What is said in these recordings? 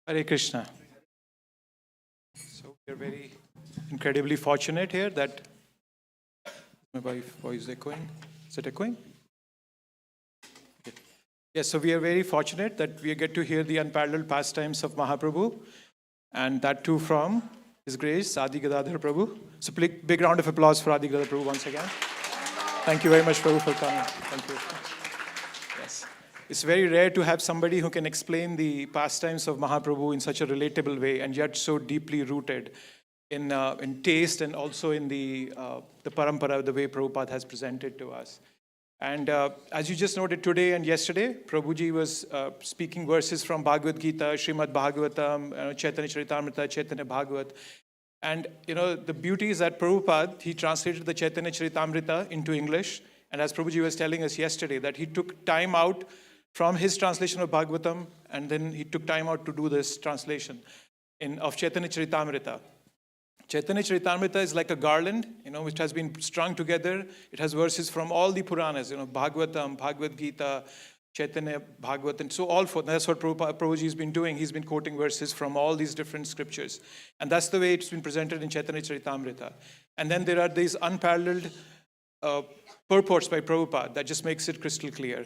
Hare Krishna. So we're very incredibly fortunate here that my voice is echoing. Is it echoing? Okay. Yes, so we are very fortunate that we get to hear the unparalleled pastimes of Mahaprabhu, and that too from His Grace, Adi Gadadhara Prabhu. So big round of applause for Adi Gadadhara Prabhu once again. Thank you very much, Prabhu, for coming. Thank you. Yes. It's very rare to have somebody who can explain the pastimes of Mahaprabhu in such a relatable way and yet so deeply rooted in taste and also in the parampara, the way Prabhupada has presented to us. And as you just noted today and yesterday, Prabhuji was speaking verses from Bhagavad Gita, Srimad Bhagavatam, Chaitanya Charitamrita, Chaitanya Bhagavat. And the beauty is that Prabhupada, he translated the Chaitanya Charitamrita into English. And as Prabhuji was telling us yesterday, that he took time out from his translation of Bhagavatam, and then he took time out to do this translation of Chaitanya Charitamrita. Chaitanya Charitamrita is like a garland, which has been strung together. It has verses from all the Puranas, Bhagavatam, Bhagavad Gita, Chaitanya Bhagavat, and so all four. That's what Prabhuji has been doing. He's been quoting verses from all these different scriptures. And that's the way it's been presented in Chaitanya Charitamrita. And then there are these unparalleled purports by Prabhupada that just makes it crystal clear.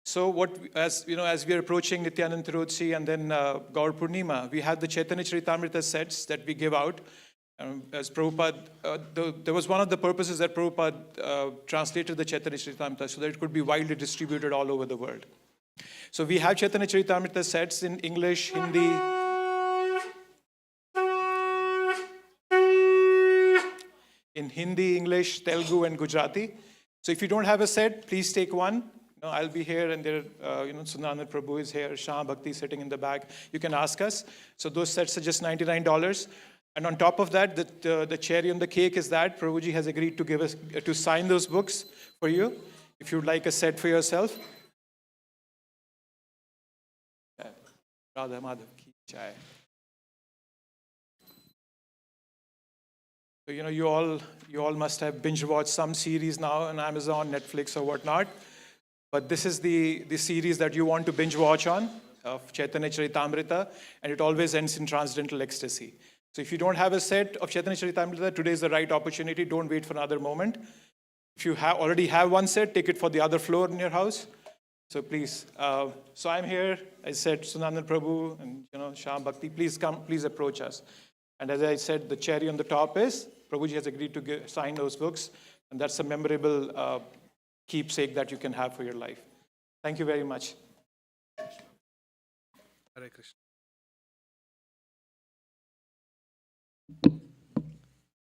So as we are approaching Nityananda Tirudsi and then Gaur Purnima, we have the Chaitanya Charitamrita sets that we give out. As Prabhupada, there was one of the purposes that Prabhupada translated the Chaitanya Charitamrita so that it could be widely distributed all over the world. So we have Chaitanya Charitamrita sets in English, Hindi, English, Telugu, and Gujarati. So if you don't have a set, please take one. I'll be here, and there, Sunanand Prabhu is here, Shah Bhakti sitting in the back. You can ask us. So those sets are just $99. And on top of that, the cherry on the cake is that Prabhuji has agreed to give us to sign those books for you, if you'd like a set for yourself. Radha Madhav ki jai. So you all must have binge watched some series now on Amazon, Netflix, or whatnot. But this is the series that you want to binge watch on, of Chaitanya Charitamrita, and it always ends in transcendental ecstasy. So if you don't have a set of Chaitanya Charitamrita, today is the right opportunity. Don't wait for another moment. If you already have one set, take it for the other floor in your house. So please. So I'm here. I said Sunandan Prabhu and Shah Bhakti. Please come. Please approach us. And as I said, the cherry on the top is Prabhuji has agreed to sign those books, and that's a memorable keepsake that you can have for your life. Thank you very much. Hare Krishna.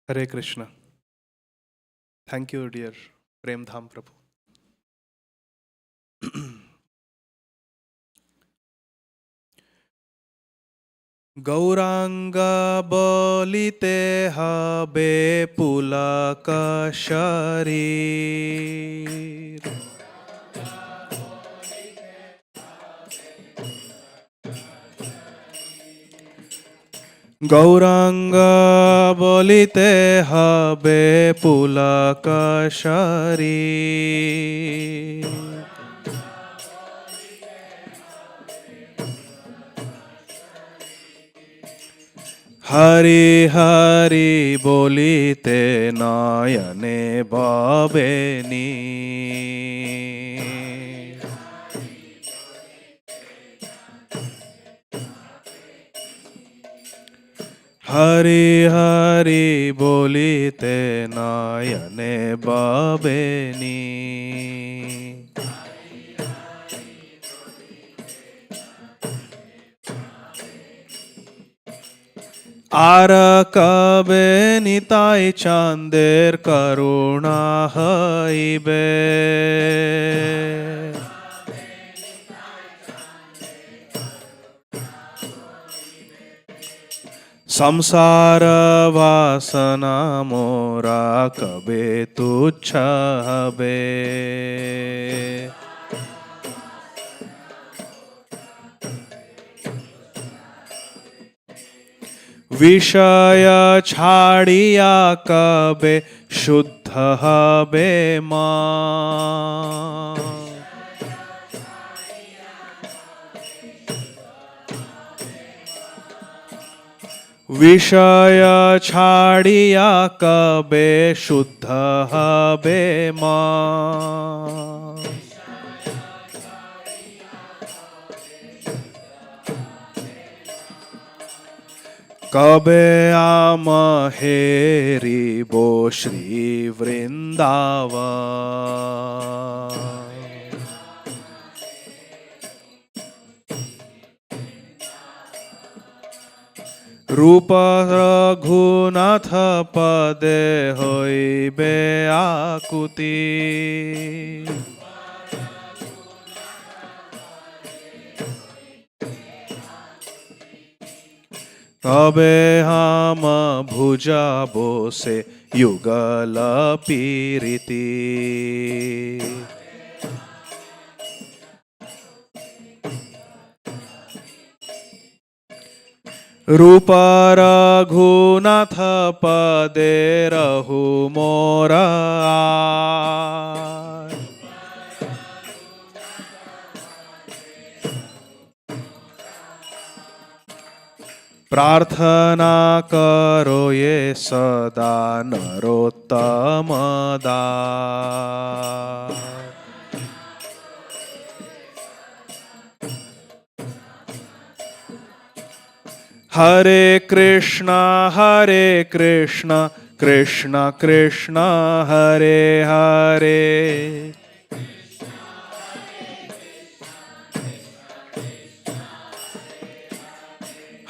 Hare Krishna. Thank you, dear Prem Dham Prabhu. Gauranga bolite habe pulaka sharir. Gauranga bolite habe pulaka sharir. Hari Hari bolite nayane babeni. Hari Hari bolite nayane babeni. Ara kabe nitai chander karuna haibe. Samsara vasana mora kabe tuchha habe. Vishaya chhadiya kabe shuddha habe ma. विषय छाड़िया कबे शुद्ध हबे मां। कबे आम हेरी बो श्री वृंदावन। रूप रघुनाथ पदे होइबे आकुति। तबे हम भुजा बोसे युगल पीरिति। रूप रघुनाथ पदे रहु मोर आय। प्रार्थना करो ये सदा नरोत्तम दास। हरे कृष्णा कृष्ण कृष्ण हरे हरे।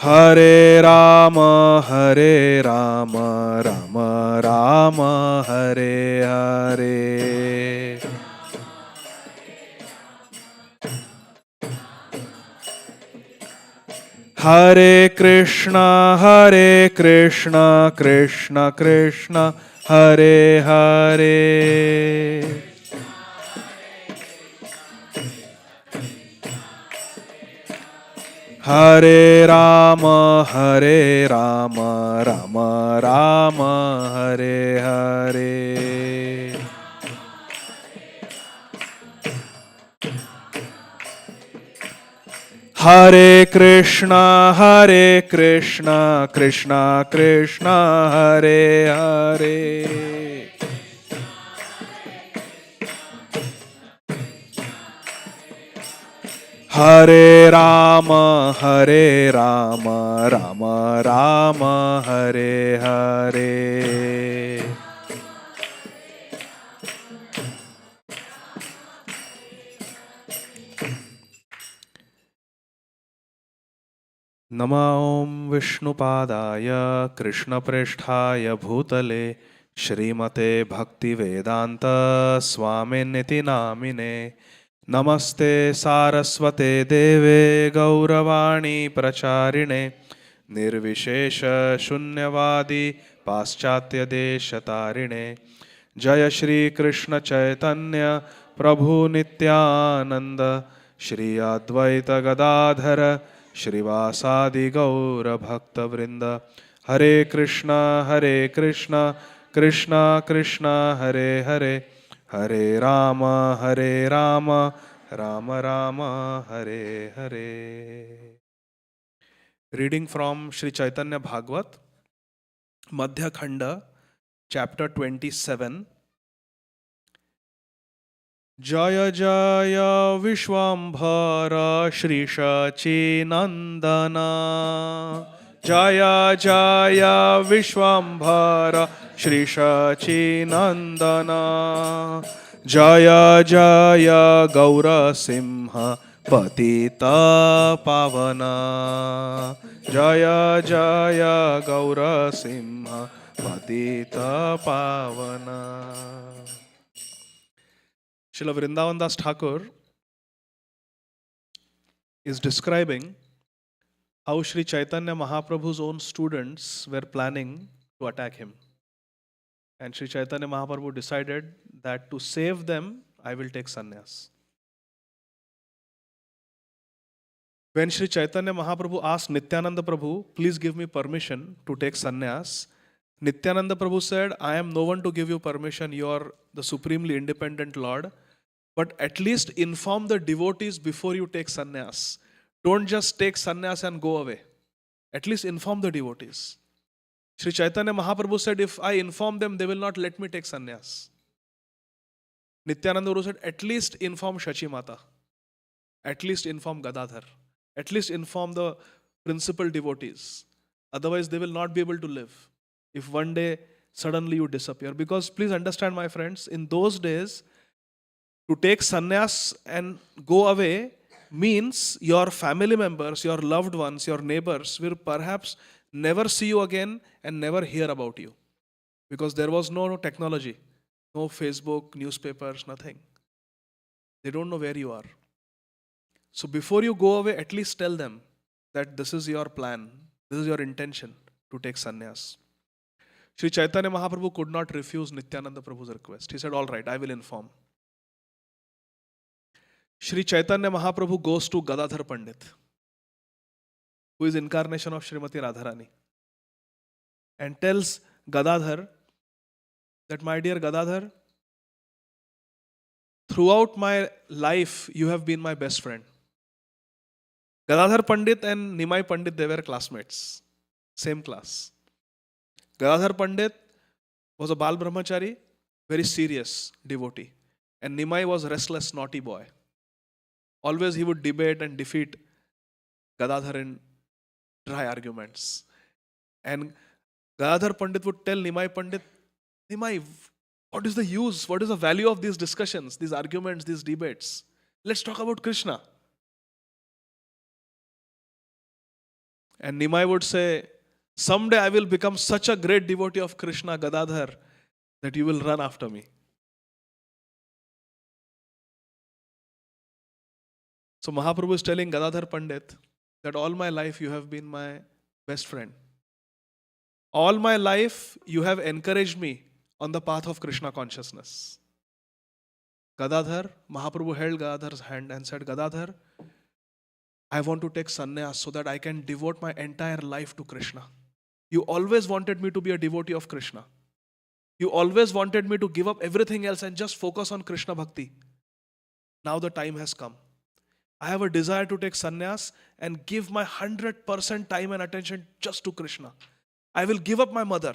हरे राम राम राम हरे हरे। हरे कृष्णा कृष्ण कृष्ण हरे हरे। हरे राम राम राम हरे हरे। हरे कृष्णा कृष्ण कृष्ण हरे हरे। हरे राम राम राम हरे हरे। नमः ॐ विष्णुपादाय कृष्णप्रेष्ठाय भूतले श्रीमते भक्तिवेदान्त स्वामिनिति नामिने। नमस्ते सारस्वते देवे गौरवाणी प्रचारिणे। निर्विशेष शून्यवादी पाश्चात्य देशतारिणे। जय श्री कृष्ण चैतन्य प्रभु नित्यानंद। श्री अद्वैत गदाधर श्रीवासादि गौर भक्त वृंद। हरे कृष्णा कृष्ण कृष्ण हरे हरे। हरे राम राम राम हरे हरे। रीडिंग फ्रॉम श्री चैतन्य भागवत मध्य खंड चैप्टर 27। जय जय विश्वम्भर श्री शची नंदन। जय जय विश्वम्भर श्री शची नंदन। जय जय गौर सिंह पतित पावन। जय जय गौर सिंह पतित पावन। Srila Vrindavan Das Thakur is describing how Sri Chaitanya Mahaprabhu's own students were planning to attack him. And Sri Chaitanya Mahaprabhu decided that to save them, I will take sannyas. When Sri Chaitanya Mahaprabhu asked Nityananda Prabhu, please give me permission to take sannyas, Nityananda Prabhu said, I am no one to give you permission, you are the supremely independent Lord. But at least inform the devotees before you take sannyas. Don't just take sannyas and go away. At least inform the devotees. Sri Chaitanya Mahaprabhu said, if I inform them, they will not let me take sannyas. Nityananda Guru said, at least inform Shachi Mata. At least inform Gadadhar. At least inform the principal devotees. Otherwise, they will not be able to live. If one day suddenly you disappear. Because please understand, my friends, in those days, to take sannyas and go away means your family members, your loved ones, your neighbors will perhaps never see you again and never hear about you. Because there was no technology, no Facebook, newspapers, nothing. They don't know where you are. So before you go away, at least tell them that this is your plan, this is your intention to take sannyas. Sri Chaitanya Mahaprabhu could not refuse Nityananda Prabhu's request. He said, all right, I will inform. Sri Chaitanya Mahaprabhu goes to Gadadhar Pandit, who is incarnation of Srimati Radharani, and tells Gadadhar that, my dear Gadadhar, throughout my life, you have been my best friend. Gadadhar Pandit and Nimai Pandit, they were classmates, same class. Gadadhar Pandit was a Bal Brahmachari, very serious devotee. And Nimai was restless, naughty boy. Always he would debate and defeat Gadadhar in dry arguments. And Gadadhar Pandit would tell Nimai Pandit, Nimai, what is the use? What is the value of these discussions, these arguments, these debates? Let's talk about Krishna. And Nimai would say, someday I will become such a great devotee of Krishna, Gadadhar, that you will run after me. So Mahaprabhu is telling Gadadhar Pandit that all my life you have been my best friend. All my life you have encouraged me on the path of Krishna consciousness. Gadadhar, Mahaprabhu held Gadadhar's hand and said, Gadadhar, I want to take sannyas so that I can devote my entire life to Krishna. You always wanted me to be a devotee of Krishna. You always wanted me to give up everything else and just focus on Krishna Bhakti. Now the time has come. I have a desire to take sannyas and give my 100% time and attention just to Krishna. I will give up my mother.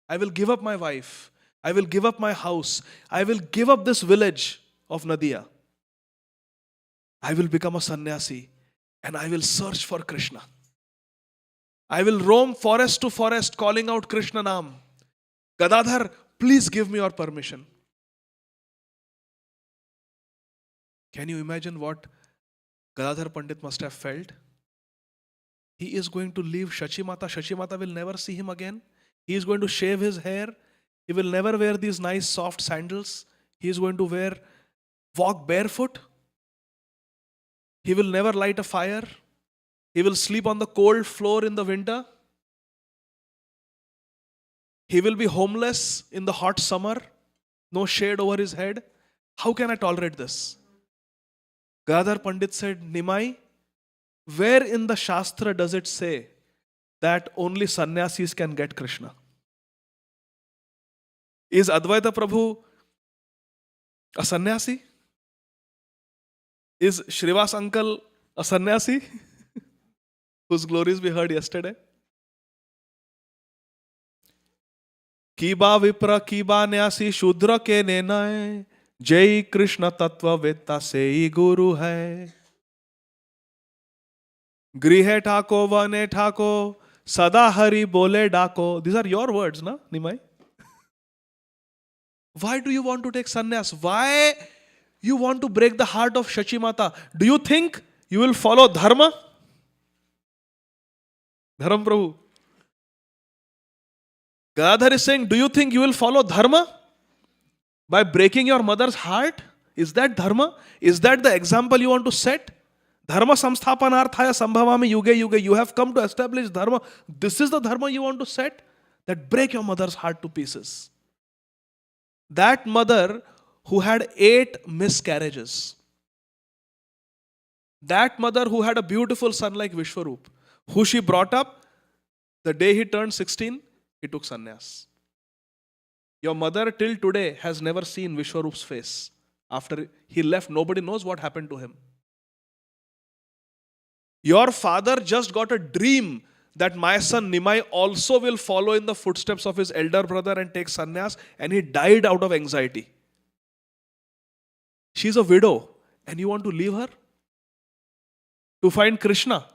I will give up my wife. I will give up my house. I will give up this village of Nadia. I will become a sannyasi and I will search for Krishna. I will roam forest to forest calling out Krishna Nam. Gadadhar, please give me your permission. Can you imagine what Gadadhar Pandit must have felt? He is going to leave Shachi Mata. Shachi Mata will never see him again. He is going to shave his hair. He will never wear these nice soft sandals. He is going to walk barefoot. He will never light a fire. He will sleep on the cold floor in the winter. He will be homeless in the hot summer. No shade over his head. How can I tolerate this? Gadadhar Pandit said, Nimai, where in the Shastra does it say that only sannyasis can get Krishna? Is Advaita Prabhu a sannyasi? Is Shrivas uncle a sannyasi? Whose glories we heard yesterday? Kiba Vipra Kiba Nyasi Shudra ke nenai Jai Krishna Tattva Vetta Sei Guru hai. Grihe Thako Vane Thako Sada Hari Bole Dako. These are your words, na, Nimai? Why do you want to take sannyas? Why you want to break the heart of Shachi Mata? Do you think you will follow dharma? Dharam Prabhu. Gadadhar is saying, do you think you will follow dharma by breaking your mother's heart? Is that dharma? Is that the example you want to set? Dharma samsthapanarthaya sambhavami yuge yuge. You have come to establish dharma. This is the dharma you want to set? That break your mother's heart to pieces. That mother who had 8 miscarriages. That mother who had a beautiful son like Vishwarup, who she brought up, the day he turned 16, he took sannyas. Your mother till today has never seen Vishwarup's face. After he left, nobody knows what happened to him. Your father just got a dream that my son Nimai also will follow in the footsteps of his elder brother and take sannyas, and he died out of anxiety. She's a widow, and you want to leave her to find Krishna.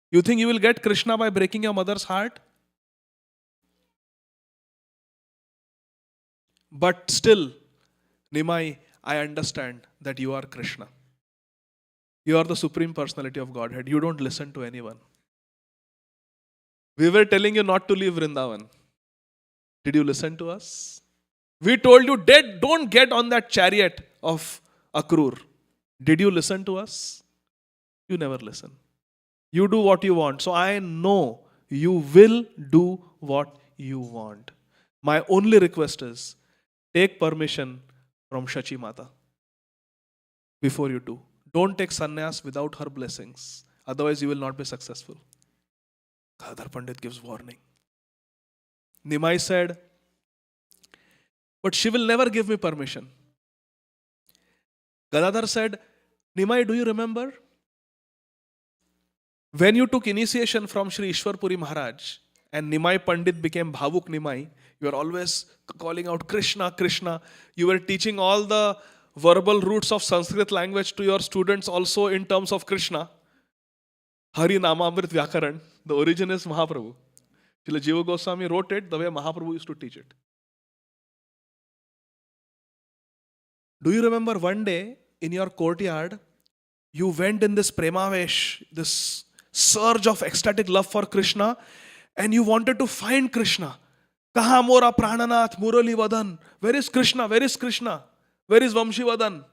You think you will get Krishna by breaking your mother's heart? But still, Nimai, I understand that you are Krishna. You are the Supreme Personality of Godhead. You don't listen to anyone. We were telling you not to leave Vrindavan. Did you listen to us? We told you, don't get on that chariot of Akrur. Did you listen to us? You never listen. You do what you want. So I know you will do what you want. My only request is, take permission from Shachi Mata before you do. Don't take sannyas without her blessings. Otherwise, you will not be successful. Gadadhara Pandit gives warning. Nimai said, but she will never give me permission. Gadadhar said, Nimai, do you remember? When you took initiation from Sri Ishwarpuri Maharaj and Nimai Pandit became Bhavuk Nimai, you were always calling out Krishna, Krishna. You were teaching all the verbal roots of Sanskrit language to your students also in terms of Krishna. Hari Namamrit Vyakaran, the origin is Mahaprabhu. Srila Jiva Goswami wrote it the way Mahaprabhu used to teach it. Do you remember one day in your courtyard, you went in this premavesh, this surge of ecstatic love for Krishna, and you wanted to find Krishna. Kaha mora prananath murali vadan. Where is Krishna? Where is Krishna? Where is Vamshi Vadan?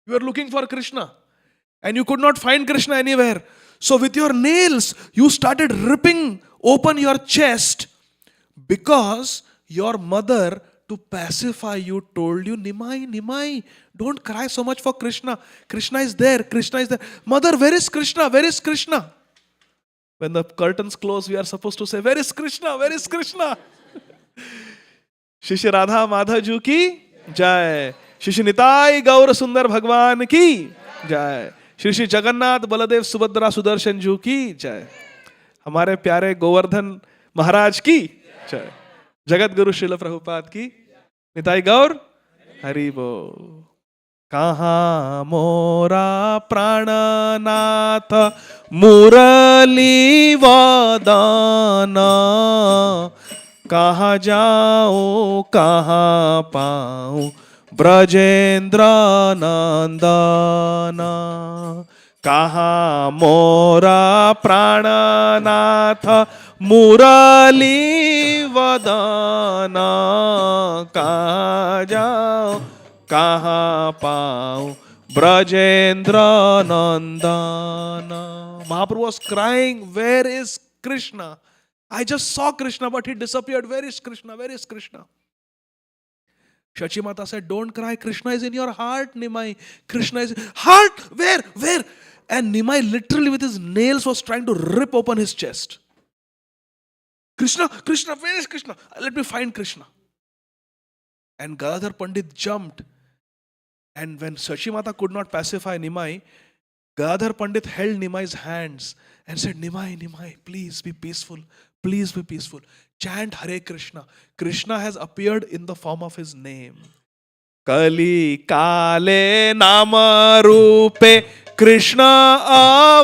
You were looking for Krishna. And you could not find Krishna anywhere. So with your nails, you started ripping open your chest because your mother, to pacify you, told you, Nimai, Nimai, don't cry so much for Krishna. Krishna is there. Krishna is there. Mother, where is Krishna? Where is Krishna? When the curtains close, we are supposed to say, where is Krishna? Where is Krishna? Shishi Radha Madha Ju ki jai. Shishi Nitai Gaur Sundar Bhagwan ki jai. Shishi Jagannath Baladev Subhadra Sudarshan Ju ki jai. हमारे प्यारे गोवर्धन महाराज की जय. जगत गुरु श्रील प्रभुपाद की निताई गौर हरि बोल. कहाँ मोरा प्राणनाथ मुरली वदना. कहाँ जाऊं कहाँ पाऊं ब्रजेंद्र नंदना. कहाँ मोरा प्राणनाथ मुरली वदना. कहाँ जाऊं कहाँ पाऊं ब्रजेंद्र नंदना. Mahaprabhu was crying, where is Krishna? I just saw Krishna, but he disappeared. Where is Krishna? Where is Krishna? Shachi Mata said, don't cry. Krishna is in your heart, Nimai. Krishna is heart. Where? Where? And Nimai literally with his nails was trying to rip open his chest. Krishna, Krishna, where is Krishna? Let me find Krishna. And Gadadhara Pandit jumped. And when Shachi Mata could not pacify Nimai, Gadadhara Pandit held Nimai's hands and said, Nimai, Nimai, please be peaceful. Please be peaceful. Chant Hare Krishna. Krishna has appeared in the form of his name. Kali Kale Nama Rupe Krishna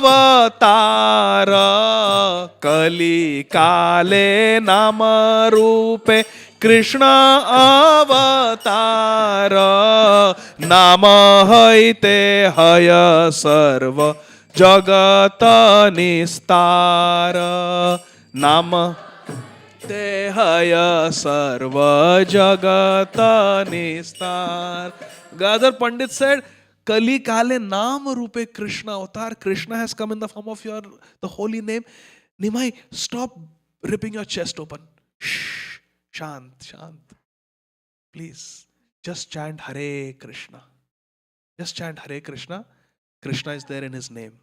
Avatara. Kali Kale Nama Rupe Krishna Avatara. Nama Haite Haya Sarva Jagata Nistara. Nama Te Haya Sarva Jagata Nistar. Gadadhara Pandit said, Kali Kale Naam Rupe Krishna Avatar. Krishna has come in the form of the holy name. Nimai, stop ripping your chest open. Shh, Shant, Shant. Please, just chant Hare Krishna. Just chant Hare Krishna. Krishna is there in his name.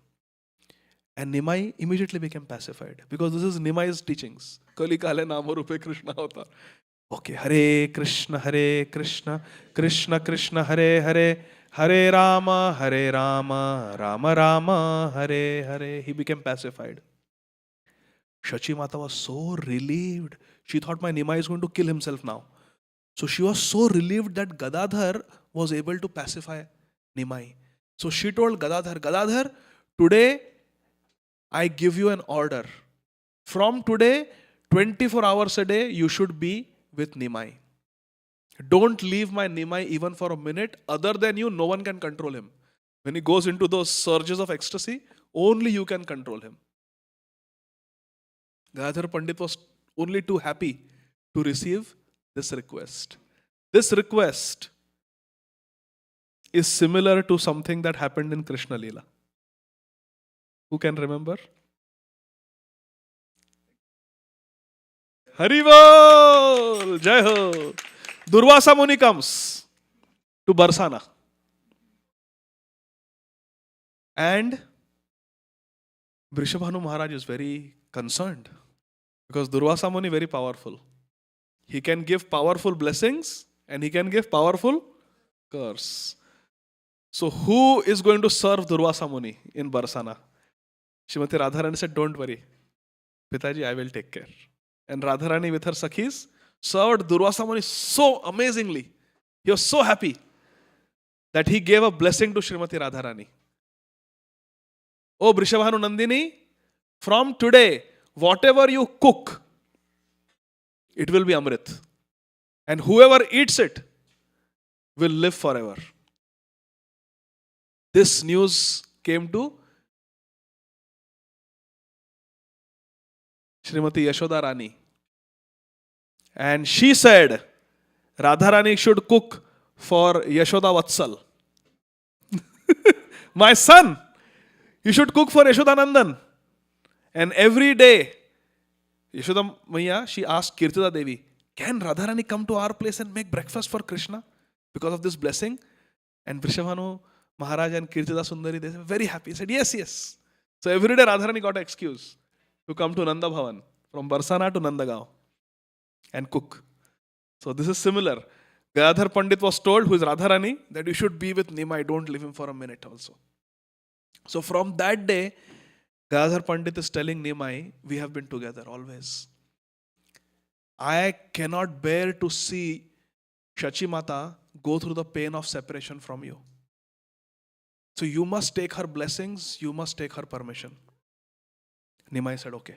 And Nimai immediately became pacified because this is Nimai's teachings. Kali Kale Nama Rupe Krishna Avatar. Okay, Hare Krishna, Krishna Krishna, Hare Hare, Hare Rama, Rama Rama, Hare Hare. He became pacified. Shachi Mata was so relieved. She thought my Nima is going to kill himself now. So she was so relieved that Gadadhar was able to pacify Nimai. So she told Gadadhar, today I give you an order. From today, 24 hours a day, you should be with Nimai. Don't leave my Nimai even for a minute. Other than you, no one can control him. When he goes into those surges of ecstasy, only you can control him. Gadadhar Pandit was only too happy to receive this request. This request is similar to something that happened in Krishna Leela. Who can remember? Haribol! Jai Ho! Durvasa Muni comes to Barsana. And Vrishabhanu Maharaj is very concerned because Durvasa Muni is very powerful. He can give powerful blessings and he can give powerful curse. So who is going to serve Durvasa Muni in Barsana? Srimati Radharani said, don't worry. Pitaji, I will take care. And Radharani with her Sakhis served Durvasa Muni so amazingly. He was so happy that he gave a blessing to Srimati Radharani. Oh Vrishabhanu Nandini, from today, whatever you cook, it will be Amrit. And whoever eats it will live forever. This news came to Srimati Yashoda Rani. And she said, Radharani should cook for Yashoda Vatsal. My son, you should cook for Yashoda Nandan. And every day, Yashoda Maya, she asked Kirtida Devi, can Radharani come to our place and make breakfast for Krishna because of this blessing? And Vrishabhanu Maharaj and Kirtida Sundari, they were very happy. He said, yes, yes. So every day Radharani got an excuse to come to Nanda Bhavan, from Barsana to Nandagaon, and cook. So this is similar. Gadadhar Pandit was told, who is Radharani, that you should be with Nimai, don't leave him for a minute also. So from that day, Gadadhar Pandit is telling Nimai, we have been together always. I cannot bear to see Shachi Mata go through the pain of separation from you. So you must take her blessings, you must take her permission. Nimai said, okay.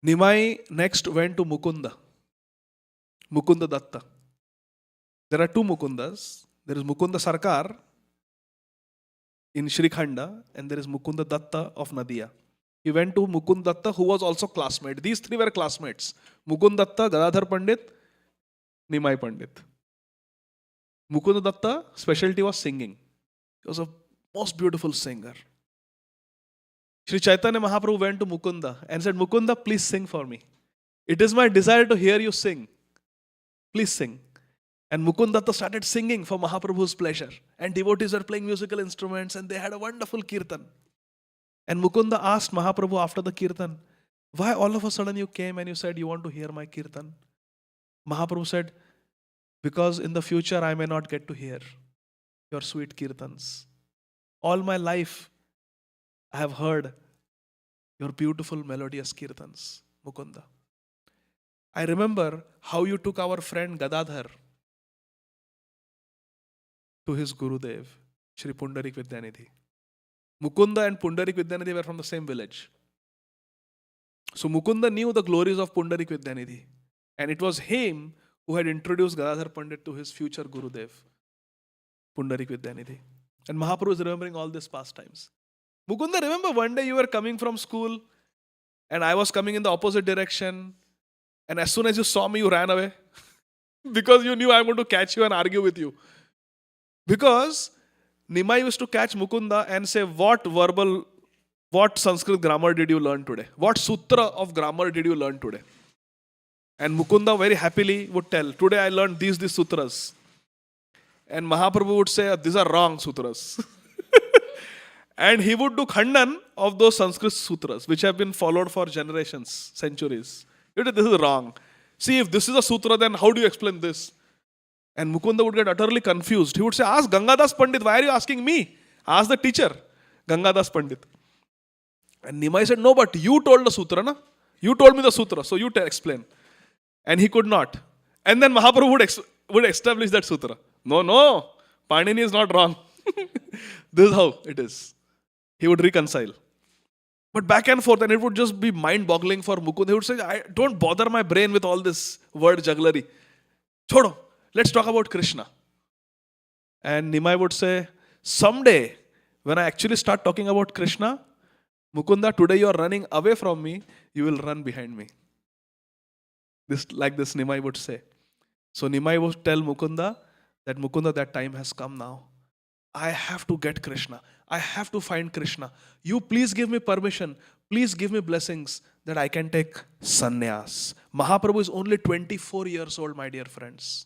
Nimai next went to Mukunda. Mukunda Datta. There are two Mukundas. There is Mukunda Sarkar in Shrikhanda and there is Mukunda Datta of Nadia. He went to Mukund Datta, who was also classmate. These three were classmates. Mukund Datta, Gadadhar Pandit, Nimai Pandit. Mukund Datta specialty was singing. He was a most beautiful singer. Sri Chaitanya Mahaprabhu went to Mukunda and said, Mukunda, please sing for me. It is my desire to hear you sing. Please sing. And Mukund Datta started singing for Mahaprabhu's pleasure. And devotees were playing musical instruments and they had a wonderful kirtan. And Mukunda asked Mahaprabhu after the kirtan, why all of a sudden you came and you said you want to hear my kirtan? Mahaprabhu said, because in the future I may not get to hear your sweet kirtans. All my life I have heard your beautiful melodious kirtans, Mukunda. I remember how you took our friend Gadadhar to his Gurudev, Shri Pundarik Vidyanidhi. Mukunda and Pundarik Vidyanidhi were from the same village. So Mukunda knew the glories of Pundarik Vidyanidhi. And it was him who had introduced Gadadhar Pandit to his future Gurudev, Pundarik Vidyanidhi. And Mahaprabhu is remembering all these pastimes. Mukunda, remember one day you were coming from school and I was coming in the opposite direction. And as soon as you saw me, you ran away. Because you knew I want to catch you and argue with you. Because Nimai used to catch Mukunda and say, what Sanskrit grammar did you learn today? What sutra of grammar did you learn today? And Mukunda very happily would tell, today I learned these sutras. And Mahaprabhu would say, these are wrong sutras. And he would do khandan of those Sanskrit sutras, which have been followed for generations, centuries. This is wrong. See, if this is a sutra, then how do you explain this? And Mukunda would get utterly confused. He would say, ask Gangadas Pandit, why are you asking me? Ask the teacher, Gangadas Pandit. And Nimai said, no, but you told the sutra, na? You told me the sutra, so you explain. And he could not. And then Mahaprabhu would establish that sutra. No, Panini is not wrong. This is how it is. He would reconcile. But back and forth, and it would just be mind-boggling for Mukund. He would say, don't bother my brain with all this word jugglery. Chodo, let's talk about Krishna. And Nimai would say, someday, when I actually start talking about Krishna, Mukunda, today you are running away from me, you will run behind me. Like this Nimai would say. So Nimai would tell Mukunda, that time has come now. I have to get Krishna. I have to find Krishna. You please give me permission. Please give me blessings that I can take sannyas. Mahaprabhu is only 24 years old, my dear friends.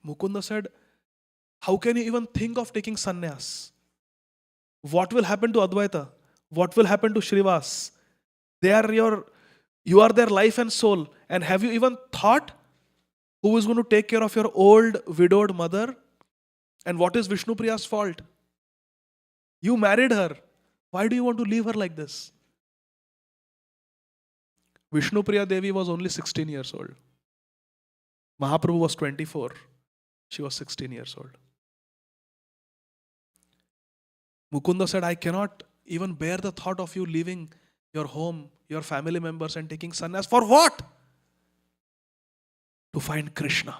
Mukunda said, how can you even think of taking sannyas? What will happen to Advaita? What will happen to Shrivas? You are their life and soul. And have you even thought who is going to take care of your old widowed mother? And what is Vishnu Priya's fault? You married her. Why do you want to leave her like this? Vishnu Priya Devi was only 16 years old. Mahaprabhu was 24. She was 16 years old. Mukunda said, I cannot even bear the thought of you leaving your home, your family members and taking sannyas. For what? To find Krishna.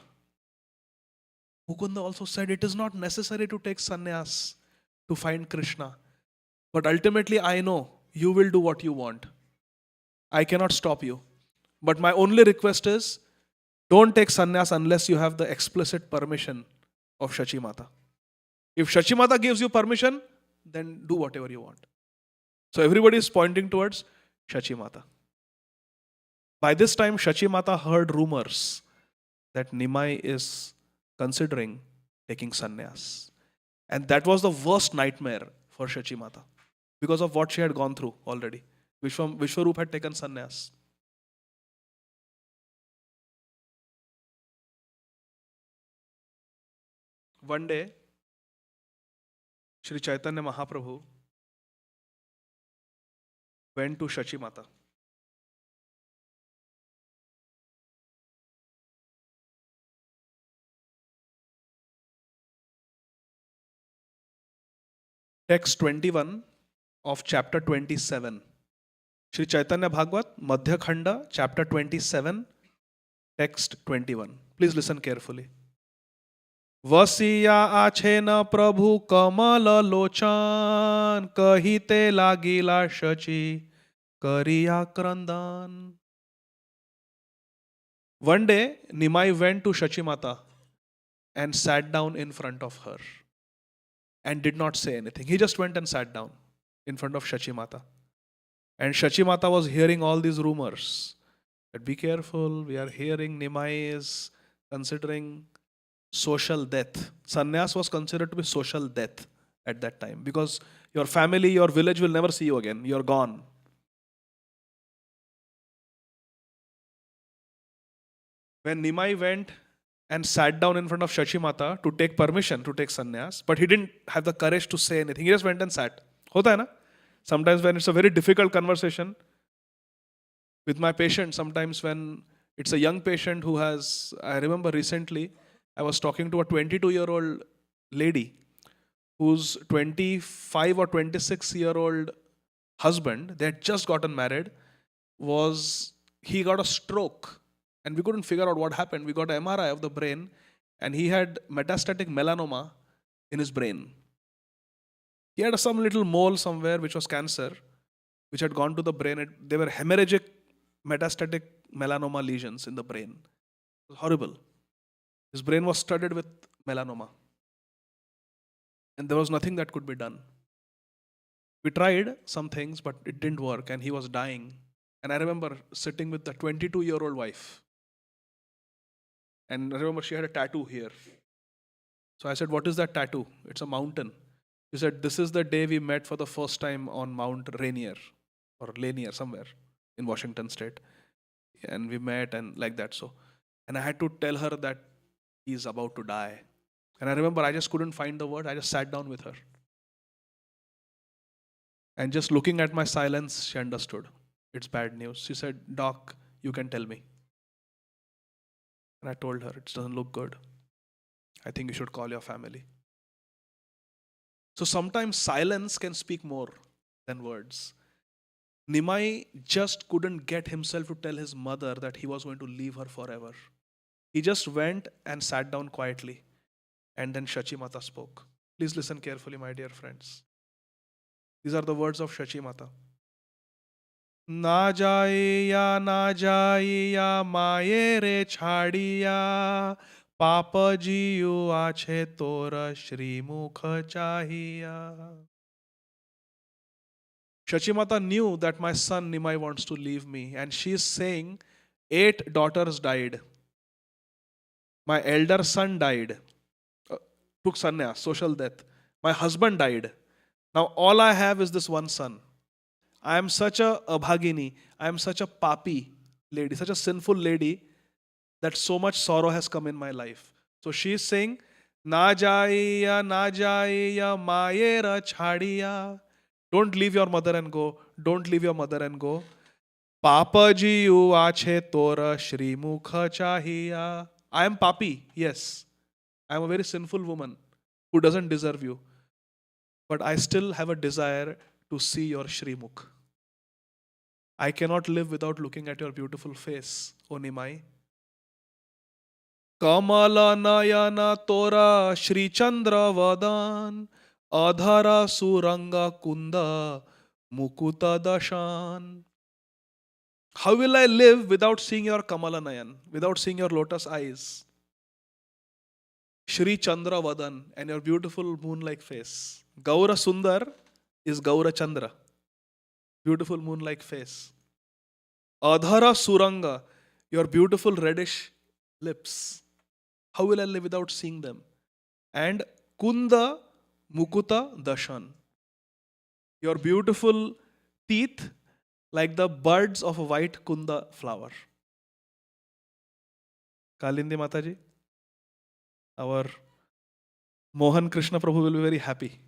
Mukunda also said, it is not necessary to take sannyas to find Krishna. But ultimately, I know you will do what you want. I cannot stop you. But my only request is, don't take sannyas unless you have the explicit permission of Shachi Mata. If Shachi Mata gives you permission, then do whatever you want. So everybody is pointing towards Shachi Mata. By this time, Shachi Mata heard rumors that Nimai is considering taking sannyas. And that was the worst nightmare for Shachi Mata because of what she had gone through already. Vishwarup had taken sannyas. One day, Sri Chaitanya Mahaprabhu went to Shachi Mata. Text 21 of chapter 27. Sri Chaitanya Bhagavat, Madhya Khanda, chapter 27, text 21. Please listen carefully. Vasiya ache na prabhu kamala lochan, kahite lagila shachi, kariya krandan. One day, Nimai went to Shachi Mata and sat down in front of her and did not say anything. He just went and sat down in front of Shachi Mata. And Shachi Mata was hearing all these rumors that be careful, we are hearing Nimai is considering social death. Sannyas was considered to be social death at that time because your family, your village will never see you again. You're gone. When Nimai went and sat down in front of Shachi Mata to take permission to take sannyas, but he didn't have the courage to say anything. He just went and sat. Hota hai na? Sometimes when it's a very difficult conversation with my patient, sometimes when it's a young patient who has, I remember recently, I was talking to a 22-year-old lady whose 25 or 26-year-old husband, they had just gotten married, he got a stroke. And we couldn't figure out what happened. We got an MRI of the brain and he had metastatic melanoma in his brain. He had some little mole somewhere which was cancer, which had gone to the brain. They were hemorrhagic metastatic melanoma lesions in the brain. It was horrible. His brain was studded with melanoma. And there was nothing that could be done. We tried some things, but it didn't work and he was dying. And I remember sitting with the 22-year-old wife. And I remember she had a tattoo here. So I said, what is that tattoo? It's a mountain. She said, this is the day we met for the first time on Mount Rainier or Lanier somewhere in Washington state. And we met and like that. So And I had to tell her that he's about to die. And I remember I just couldn't find the word. I just sat down with her. And just looking at my silence, she understood. It's bad news. She said, Doc, you can tell me. And I told her, it doesn't look good. I think you should call your family. So sometimes silence can speak more than words. Nimai just couldn't get himself to tell his mother that he was going to leave her forever. He just went and sat down quietly. And then Shachi Mata spoke. Please listen carefully, my dear friends. These are the words of Shachi Mata. ना जाइया माये रे छाड़िया पाप जियो आछे तोर श्रीमुख चाहिया. Shachi Mata knew that my son Nimai wants to leave me, and she is saying, 8 daughters died. My elder son died, took sannyas, social death. My husband died. Now all I have is this one son. I am such a abhagini, I am such a papi lady, such a sinful lady that so much sorrow has come in my life. So she is saying, na jaiya mayera chhadiya. Don't leave your mother and go. Don't leave your mother and go. Papa ji you ache tora Shri Mukha chahiya. I am papi, yes. I am a very sinful woman who doesn't deserve you. But I still have a desire to see your Shri Mukh. I cannot live without looking at your beautiful face, O Nimai. Kamala Nayana Tora Shri Chandra Vadan Adhara Suranga Kunda Mukuta Dashan. How will I live without seeing your Kamala Nayan, without seeing your lotus eyes? Shri Chandra Vadan and your beautiful moon-like face. Gaura Sundar is Gaura Chandra. Beautiful moon-like face. Adhara Suranga, your beautiful reddish lips. How will I live without seeing them? And Kunda Mukuta Dashan, your beautiful teeth like the buds of a white Kunda flower. Kalindi Mataji, our Mohan Krishna Prabhu will be very happy.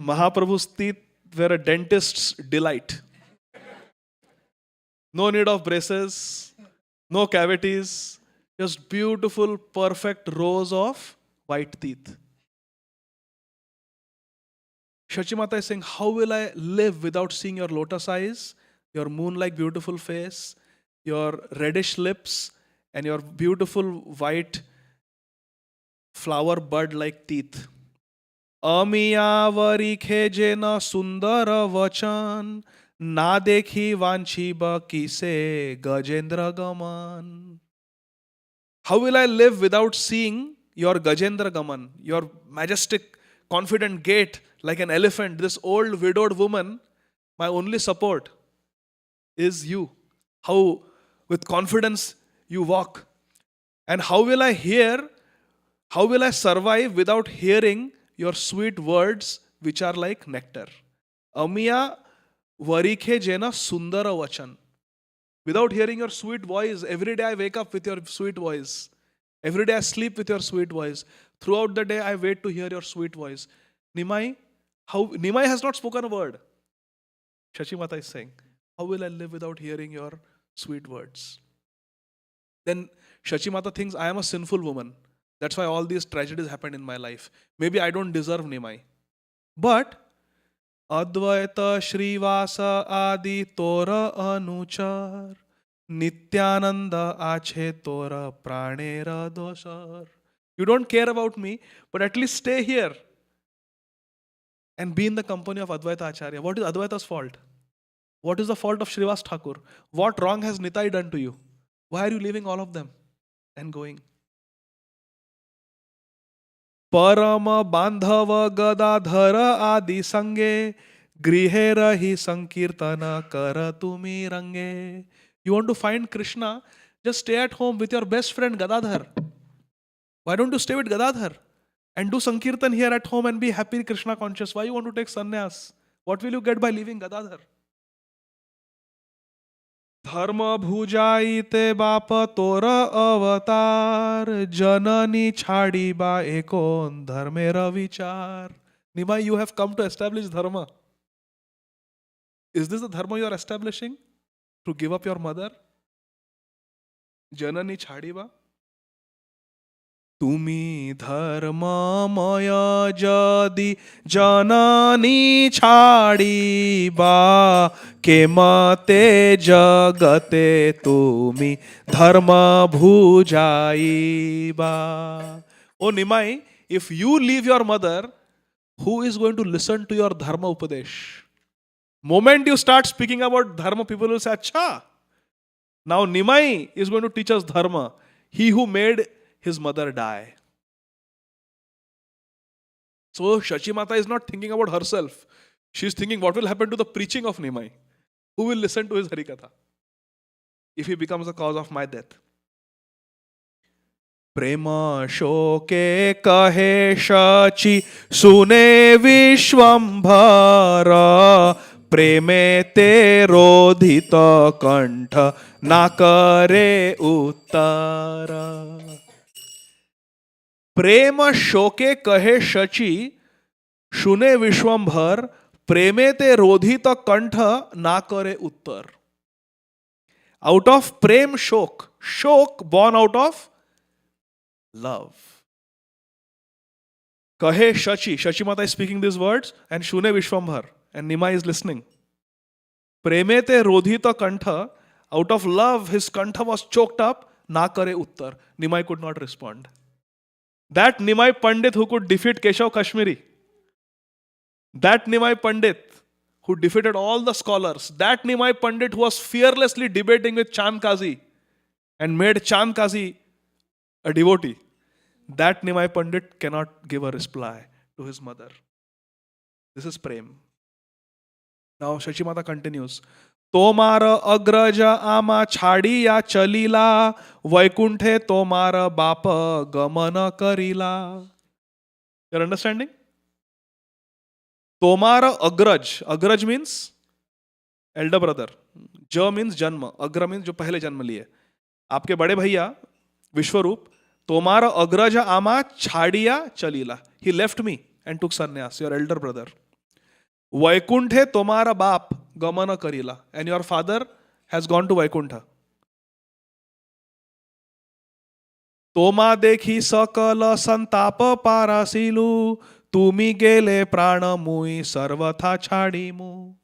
Mahaprabhu's teeth were a dentist's delight. No need of braces, no cavities, just beautiful, perfect rows of white teeth. Shachi Mata is saying, how will I live without seeing your lotus eyes, your moon-like beautiful face, your reddish lips, and your beautiful white flower bud-like teeth? Amiya varikhe jena sundara vachan na dekhi vanchiba kise gajendra gaman. How will I live without seeing your Gajendra Gaman, your majestic, confident gait like an elephant, this old widowed woman? My only support is you. How with confidence you walk. And how will I survive without hearing your sweet words which are like nectar? Amiya varikhe jena sundara vachan. Without hearing your sweet voice, every day I wake up with your sweet voice. Every day I sleep with your sweet voice. Throughout the day I wait to hear your sweet voice. Nimai has not spoken a word. Shachi Mata is saying, how will I live without hearing your sweet words? Then Shachi Mata thinks I am a sinful woman. That's why all these tragedies happened in my life. Maybe I don't deserve Nimai. But Advaita Shrivasa Adi Tora Anuchar Nityananda Ache Tora Pranera Dosar. You don't care about me, but at least stay here and be in the company of Advaita Acharya. What is Advaita's fault? What is the fault of Shrivas Thakur? What wrong has Nitai done to you? Why are you leaving all of them and going? Parama Bandhava Gadadhara Adi Sange Grihe Rahi Sankirtana Kara Tumi Range. You want to find Krishna? Just stay at home with your best friend Gadadhar. Why don't you stay with Gadadhar and do Sankirtan here at home and be happy Krishna conscious? Why you want to take sannyas? What will you get by leaving Gadadhar? धर्म भुजाईते बाप तोर अवतार जननी छाड़ी बा एकोन धर्मेर विचार. Nima, you have come to establish dharma. Is this the dharma you are establishing? To give up your mother? Janani chhadiba? Tumi dharmamaya jadi janani chhadiba kemate jagate tumi dharma bhujaiba. Oh Nimai, if you leave your mother, who is going to listen to your dharma upadesh? Moment you start speaking about dharma, people will say, Acha. Now Nimai is going to teach us dharma. He who made his mother die. So Shachi Mata is not thinking about herself. She is thinking what will happen to the preaching of Nimai. Who will listen to his Harikatha if he becomes the cause of my death? Prema shoke kahe shachi sune vishwambhara प्रेमे ते रोधित कंठ ना करे उत्तर. प्रेम शोके कहे शची शुने विश्वंभर प्रेमे ते रोधित कंठ ना करे उत्तर. Out of prem shok, shok born out of love. Kahe Shachi, Shachi Mata is speaking these words, and Shune Vishwambhar, and Nima is listening. Premete rodhita kantha, out of love, his kantha was choked up, na kare uttar. Nimai could not respond. That Nimai Pandit who could defeat Keshav Kashmiri, that Nimai Pandit who defeated all the scholars, that Nimai Pandit who was fearlessly debating with Chand Kazi and made Chand Kazi a devotee, that Nimai Pandit cannot give a reply to his mother. This is Prem. Now Shachi Mata continues. तोमार अग्रज आमा छाड़िया चलीला वैकुंठे तोमार बाप गमन Karila. You're understanding? तोमार अग्रज, अग्रज means elder brother. ज means जन्म, अग्र means जो पहले जन्म लिए. आपके बड़े भैया विश्वरूप तोमार अग्रज आमा छाड़िया चलीला. He left me and took sannyas, your elder brother. वैकुंठे Tomara बाप गमन Karila, and your father has gone to Vaikuntha. तोमा देखी सकल संताप पारासिलू तुमी गेले प्राण मुई सर्वथा छाड़ी मु.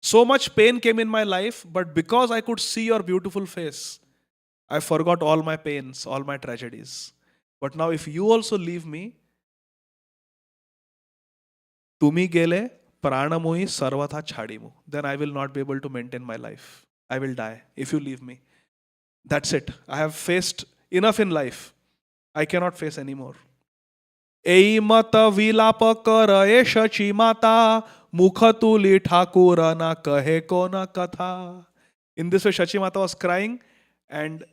So much pain came in my life, but because I could see your beautiful face, I forgot all my pains, all my tragedies. But now if you also leave me, तुमी गेले Pranamoi sarvatha chhadimu. Then I will not be able to maintain my life. I will die if you leave me. That's it. I have faced enough in life. I cannot face anymore. Ei mata vilapa karaye Shachi Mata mukhatuli Thakura na kahe kona katha. In this way, Shachi Mata was crying, and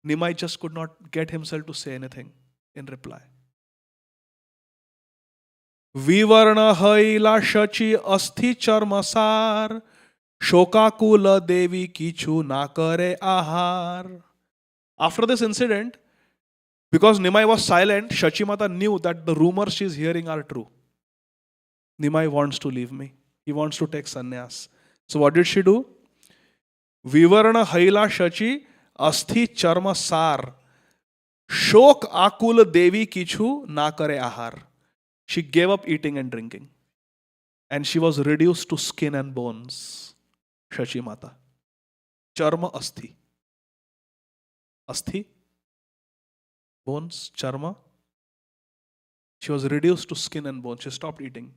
Nimai just could not get himself to say anything in reply. विवर्ण हईला Shachi अस्थि चर्मसार शोकाकुल देवी किछु ना करे आहार. After this incident, because Nimai was silent, Shachi Mata knew that the rumors she is hearing are true. Nimai wants to leave me. He wants to take sannyas. So what did she do? विवर्ण हईला Shachi अस्थि चर्मसार शोक आकुल देवी किछु ना करे आहार. She gave up eating and drinking. And she was reduced to skin and bones. Shachi Mata. Charma asthi. Asthi. Bones. Charma. She was reduced to skin and bones. She stopped eating.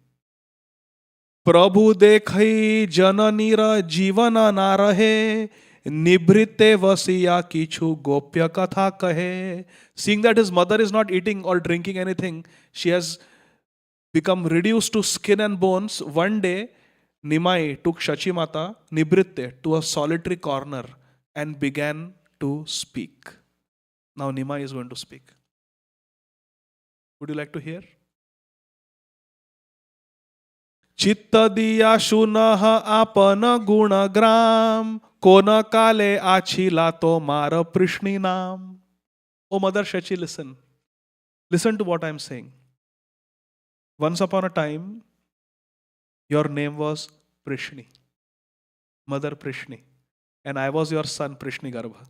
Prabhu dekhai jananira jivana na rahe nibhrite vasiya kichu gopya katha kahe. Seeing that his mother is not eating or drinking anything, she has become reduced to skin and bones. One day, Nimai took Shachi Mata, Nibritte, to a solitary corner and began to speak. Now Nimai is going to speak. Would you like to hear? चित्त दिया शुनः आपन गुण ग्राम कोन काले आछिला तो मार प्रश्नी नाम. Oh, Mother Shachi, listen. Listen to what I'm saying. Once upon a time, your name was Prishni, Mother Prishni, and I was your son Prishni Garbha.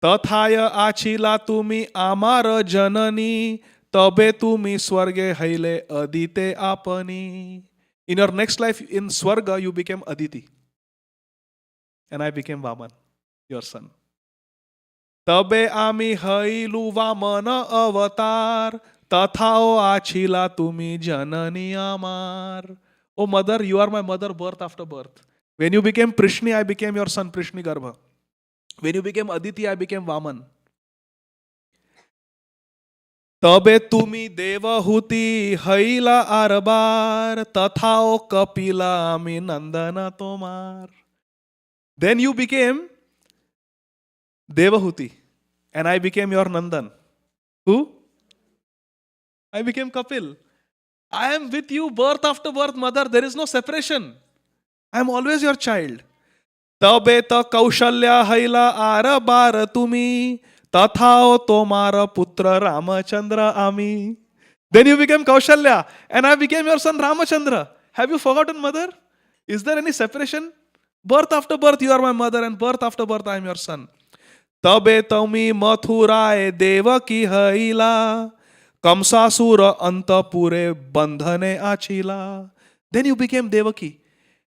तथाय आछिला तुम्ही आमार जननी, तबे तुम्ही स्वर्गे हैले अदिते आपनी. In your next life in Swarga, you became Aditi. And I became Vaman, your son. तबे आम्ही हैलू वामन अवतार, तथाओ आछिला तुम्ही जननी आमार. Oh mother, you are my mother birth after birth. When you became Prishni, I became your son Prishni Garbha. When you became Aditi, I became Vaman. तबे तुम्ही देवहूती हैला आरबार, तथाओ कपिला आम्ही नंदन तोमार. Then you became Devahuti, and I became your Nandan. Who? I became Kapil. I am with you birth after birth, mother. There is no separation. I am always your child. तबे त कौशल्या हैला are बार तुम्ही, तथाओ तोमार पुत्र रामचंद्र आम्ही. Then you became Kaushalya, and I became your son Ramachandra. Have you forgotten, mother? Is there any separation? Birth after birth, you are my mother, and birth after birth, I am your son. तबे तमी मथुराए देवकी हैला, कंसासुर अंतपुरे बंधने आछिला. Then you became Devaki,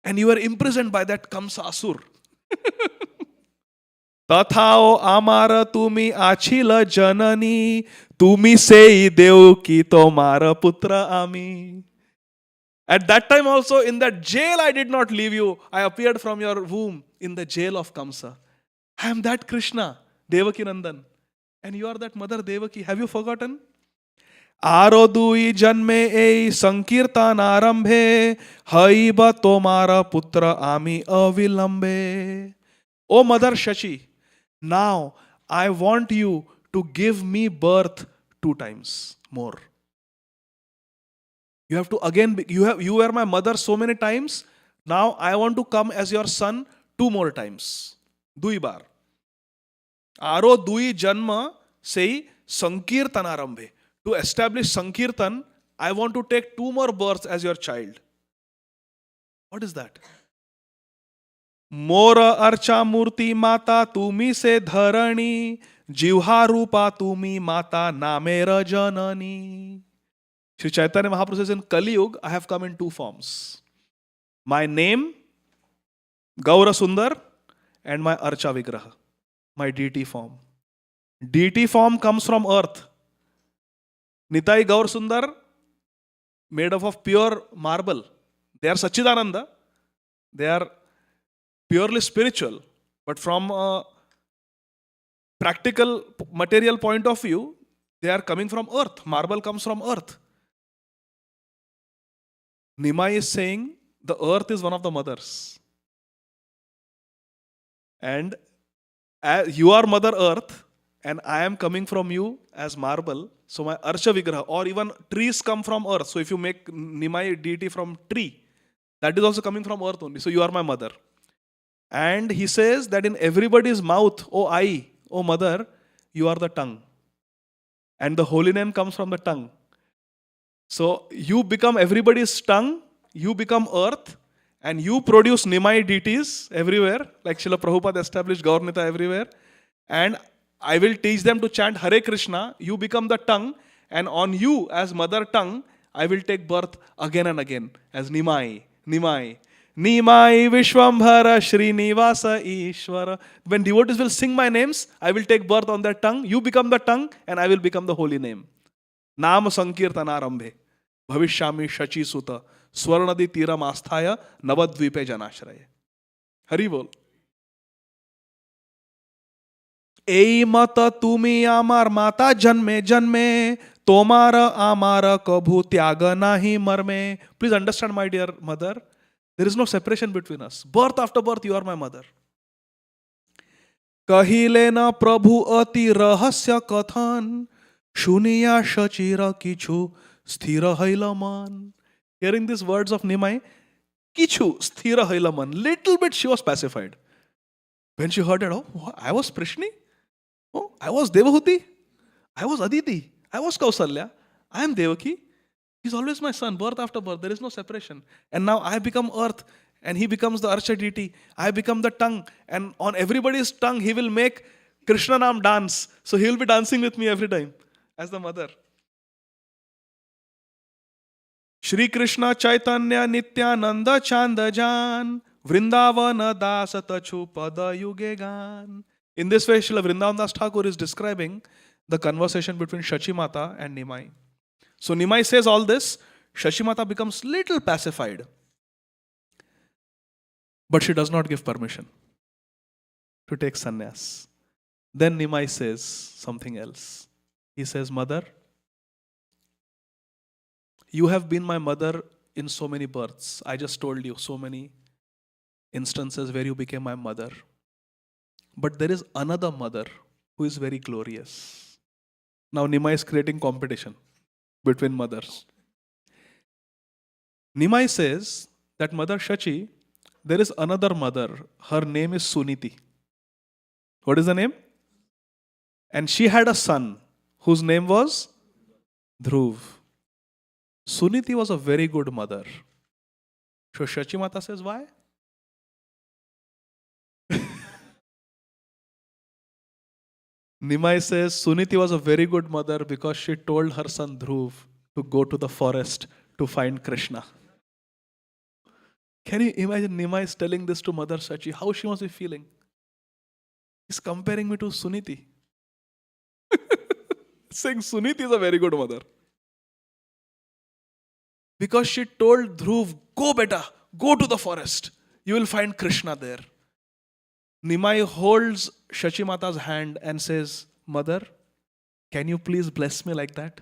and you were imprisoned by that Kamsasur. तथाओ आमार तुम्ही आछिल जननी, तुम्ही सेई देवकी तोमार पुत्र आम्ही. At that time also, in that jail, I did not leave you. I appeared from your womb in the jail of Kamsa. I am that Krishna, Devaki Nandan. And you are that mother Devaki. Have you forgotten? आरो दुई जन्मे ए संकीर्तन आरंभे, हैब तोमारा पुत्र आमी अविलंबे. O Mother Shachi, now I want you to give me birth 2 times more. You have to again, you were my mother so many times. Now I want to come as your son 2 more times. Dui bar. Aro dui janma sei sankirtan arambhe. To establish sankirtan, I want to take 2 more births as your child. What is that? मोर अर्चा मूर्ति माता तुम्ही से धरणी, जिव्हा रूपा तुम्ही माता नामेर जननी. Sri Chaitanya Mahaprabhu says, in Kali Yuga, I have come in 2 forms. My name, Gaura Sundar, and my Archa Vigraha, my deity form. Deity form comes from earth. Nitai Gaur Sundar, made up of pure marble. They are Sachidananda. They are purely spiritual. But from a practical, material point of view, they are coming from earth. Marble comes from earth. Nima is saying the earth is one of the mothers. And you are Mother Earth, and I am coming from you as marble. So my Archa Vigraha, or even trees come from earth. So if you make Nimai deity from tree, that is also coming from earth only. So you are my mother. And he says that in everybody's mouth, O mother, you are the tongue. And the holy name comes from the tongue. So you become everybody's tongue, you become earth, and you produce Nimai deities everywhere, like Srila Prabhupada established Gaurnita everywhere. And I will teach them to chant Hare Krishna, you become the tongue, and on you as mother tongue, I will take birth again and again as Nimai, Nimai. Nimai Vishwambhara Srinivasa Ishvara. When devotees will sing my names, I will take birth on their tongue, you become the tongue, and I will become the holy name. नाम संकीर्तनारंभे भविष्यामि शची सुत स्वर्ण नदी तीरम आस्थाय नवद्वीपे जनाश्रय. हरि बोल. এই মত তুমি আমার মাতা জন্মে জন্মে, তোমার আমার কভু ত্যাগ নাহি মর্মে. Please understand, my dear mother, there is no separation between us. Birth after birth, you are my mother. कहिले न प्रभु अति रहस्य कथन, शुनिया शचिर किछु स्थिर हैल मन. Hearing these words of Nimai, Kichu sthira hoila man. Little bit she was pacified. When she heard it, oh, I was Prishni? Oh, I was Devahuti? I was Aditi? I was Kausalya? I am Devaki? He's always my son, birth after birth. There is no separation. And now I become earth and he becomes the Archa deity. I become the tongue. And on everybody's tongue, he will make Krishna Nam dance. So he will be dancing with me every time as the mother. Shri Krishna Chaitanya Nityananda Chandajan Vrindavana Dasa Tachu Pada Yugegan. In this way, Srila Vrindavan Das Thakur is describing the conversation between Shachi Mata and Nimai. So Nimai says all this, Shachi Mata becomes little pacified. But she does not give permission to take sannyas. Then Nimai says something else. He says, Mother, you have been my mother in so many births. I just told you so many instances where you became my mother. But there is another mother who is very glorious. Now Nimai is creating competition between mothers. Nimai says that Mother Shachi, there is another mother. Her name is Suniti. What is the name? And she had a son whose name was Dhruv. Suniti was a very good mother. So Shachi Mata says, why? Nimai says Suniti was a very good mother because she told her son Dhruv to go to the forest to find Krishna. Can you imagine Nimai is telling this to Mother Shachi? How she must be feeling? He's comparing me to Suniti. Saying Suniti is a very good mother. Because she told Dhruv, go beta, go to the forest. You will find Krishna there. Nimai holds Shachi Mata's hand and says, Mother, can you please bless me like that?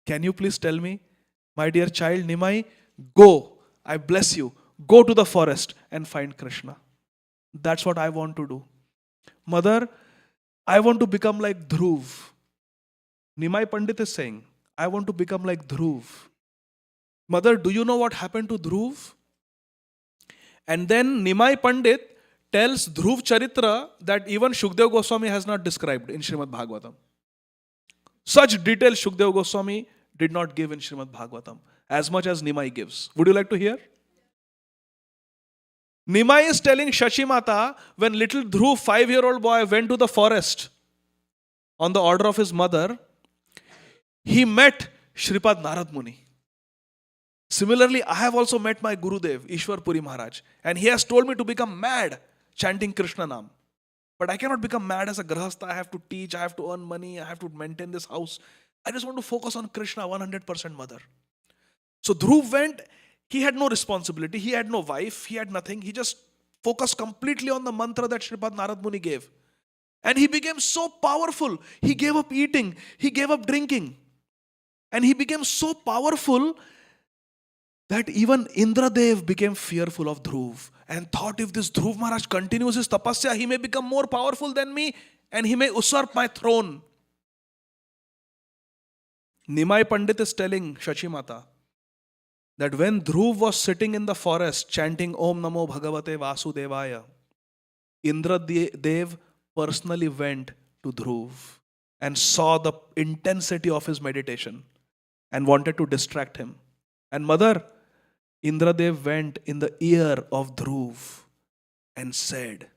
Can you please tell me, my dear child Nimai, go, I bless you, go to the forest and find Krishna. That's what I want to do. Mother, I want to become like Dhruv. Nimai Pandit is saying, I want to become like Dhruv. Mother, do you know what happened to Dhruv? And then Nimai Pandit tells Dhruv Charitra that even Shukdev Goswami has not described in Srimad Bhagavatam. Such detail Shukdev Goswami did not give in Srimad Bhagavatam as much as Nimai gives. Would you like to hear? Nimai is telling Shachi Mata when little Dhruv, 5-year-old boy, went to the forest on the order of his mother, he met Shripad Narad Muni. Similarly, I have also met my Gurudev, Ishwar Puri Maharaj, and he has told me to become mad chanting Krishna Nam. But I cannot become mad as a grahastha. I have to teach, I have to earn money, I have to maintain this house. I just want to focus on Krishna, 100% mother. So Dhruv went, he had no responsibility, he had no wife, he had nothing. He just focused completely on the mantra that Shripad Narad Muni gave. And he became so powerful. He gave up eating, he gave up drinking. And he became so powerful that even Indradev became fearful of Dhruv and thought if this Dhruv Maharaj continues his tapasya, he may become more powerful than me and he may usurp my throne. Nimai Pandit is telling Shachi Mata that when Dhruv was sitting in the forest chanting Om Namo Bhagavate Vasudevaya, Indradev personally went to Dhruv and saw the intensity of his meditation and wanted to distract him. And Mother, Indradev went in the ear of Dhruv and said,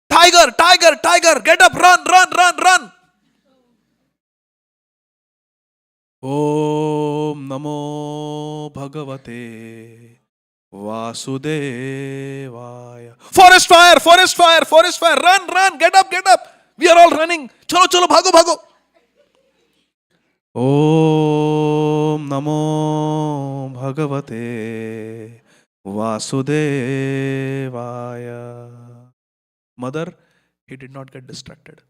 Tiger, tiger, tiger, get up, run, run, run, run. Om Namo Bhagavate Vasudevaya. Forest fire, forest fire, forest fire, run, run, get up, get up. We are all running. Chalo, chalo, bhago, bhago. Om Namo Bhagavate Vasudevaya. Mother, he did not get distracted.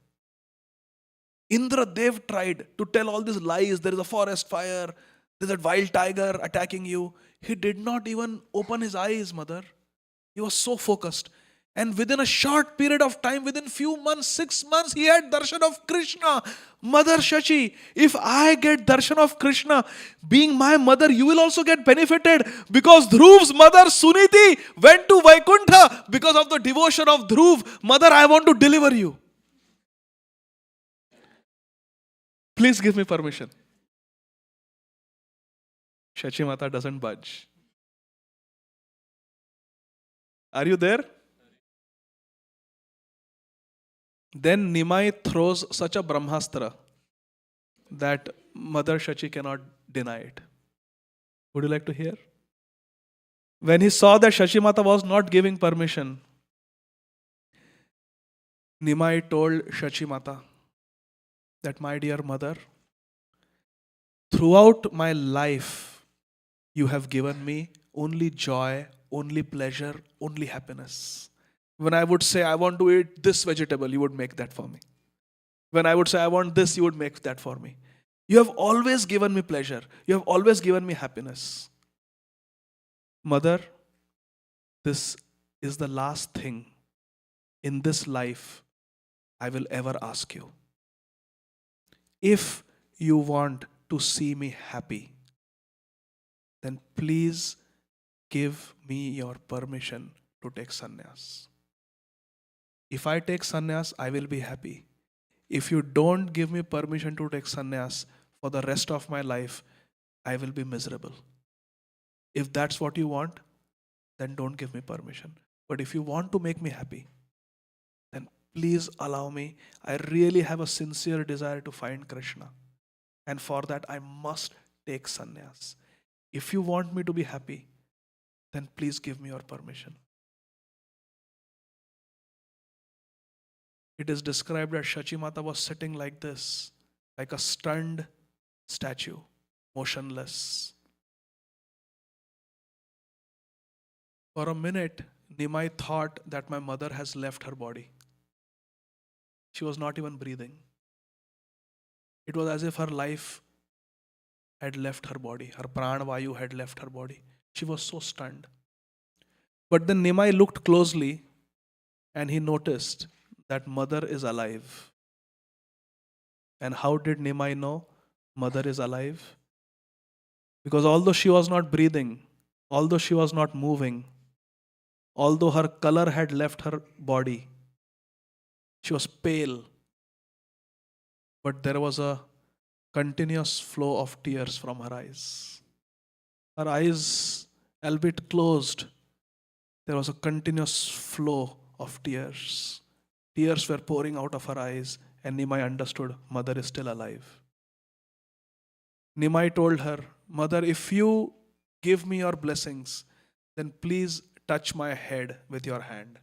Indradev tried to tell all these lies. There is a forest fire. There's a wild tiger attacking you. He did not even open his eyes, Mother. He was so focused. And within a short period of time, within few months, 6 months, he had darshan of Krishna. Mother Shachi, if I get darshan of Krishna, being my mother, you will also get benefited, because Dhruv's mother Suniti went to Vaikuntha because of the devotion of Dhruv. Mother, I want to deliver you. Please give me permission. Shachi Mata doesn't budge. Are you there? Then Nimai throws such a Brahmastra that Mother Shachi cannot deny it. Would you like to hear? When he saw that Shachi Mata was not giving permission, Nimai told Shachi Mata that, my dear mother, throughout my life, you have given me only joy, only pleasure, only happiness. When I would say, I want to eat this vegetable, you would make that for me. When I would say, I want this, you would make that for me. You have always given me pleasure. You have always given me happiness. Mother, this is the last thing in this life I will ever ask you. If you want to see me happy, then please give me your permission to take sannyas. If I take sannyas, I will be happy. If you don't give me permission to take sannyas for the rest of my life, I will be miserable. If that's what you want, then don't give me permission. But if you want to make me happy, then please allow me. I really have a sincere desire to find Krishna. And for that, I must take sannyas. If you want me to be happy, then please give me your permission. It is described that Shachi Mata was sitting like this, like a stunned statue, motionless. For a minute, Nimai thought that my mother has left her body. She was not even breathing. It was as if her life had left her body. Her pran vayu had left her body. She was so stunned. But then Nimai looked closely and he noticed that mother is alive. And how did Nimai know mother is alive? Because although she was not breathing, although she was not moving, although her color had left her body, she was pale, but there was a continuous flow of tears from her eyes. Her eyes, albeit closed, there was a continuous flow of tears. Tears were pouring out of her eyes, and Nimai understood mother is still alive. Nimai told her, Mother, if you give me your blessings, then please touch my head with your hand.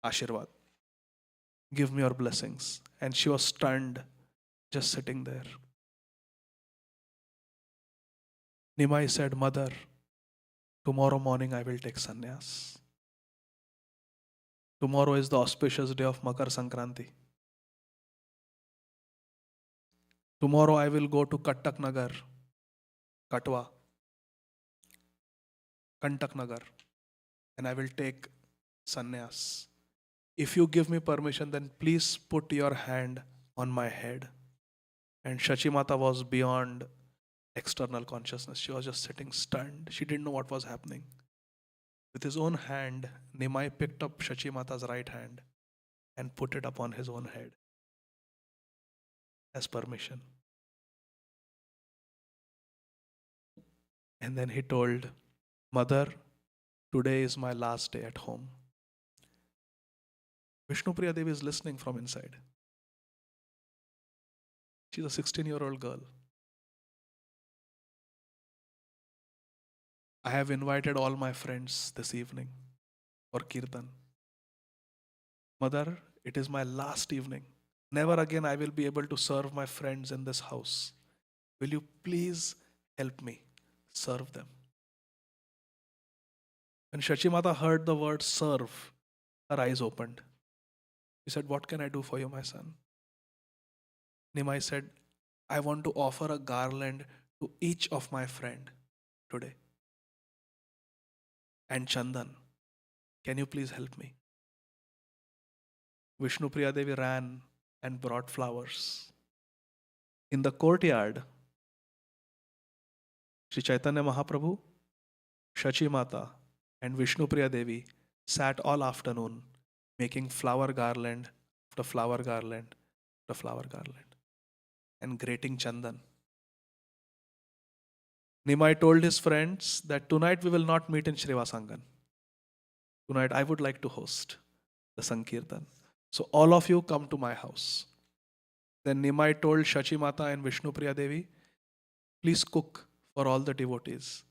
Ashirwad. Give me your blessings. And she was stunned, just sitting there. Nimai said, Mother, tomorrow morning I will take sannyas. Tomorrow is the auspicious day of Makar Sankranti. Tomorrow I will go to Kattak Nagar, Katwa, Kantak Nagar, and I will take sannyas. If you give me permission, then please put your hand on my head. And Shachi Mata was beyond external consciousness. She was just sitting stunned. She didn't know what was happening. With his own hand, Nimai picked up Shachi Mata's right hand and put it upon his own head as permission. And then he told, Mother, today is my last day at home. Vishnupriya Devi is listening from inside. She's a 16-year-old girl. I have invited all my friends this evening for kirtan. Mother, it is my last evening. Never again I will be able to serve my friends in this house. Will you please help me serve them? When Shachi Mata heard the word serve, her eyes opened. She said, What can I do for you, my son? Nimai said, I want to offer a garland to each of my friend today. And Chandan. Can you please help me? Vishnupriya Devi ran and brought flowers. In the courtyard, Sri Chaitanya Mahaprabhu, Shachi Mata, and Vishnupriya Devi sat all afternoon making flower garland after flower garland after flower garland and grating chandan. Nimai told his friends that tonight we will not meet in Srivasangan. Tonight I would like to host the Sankirtan. So all of you come to my house. Then Nimai told Shachi Mata and Vishnupriya Devi, please cook for all the devotees.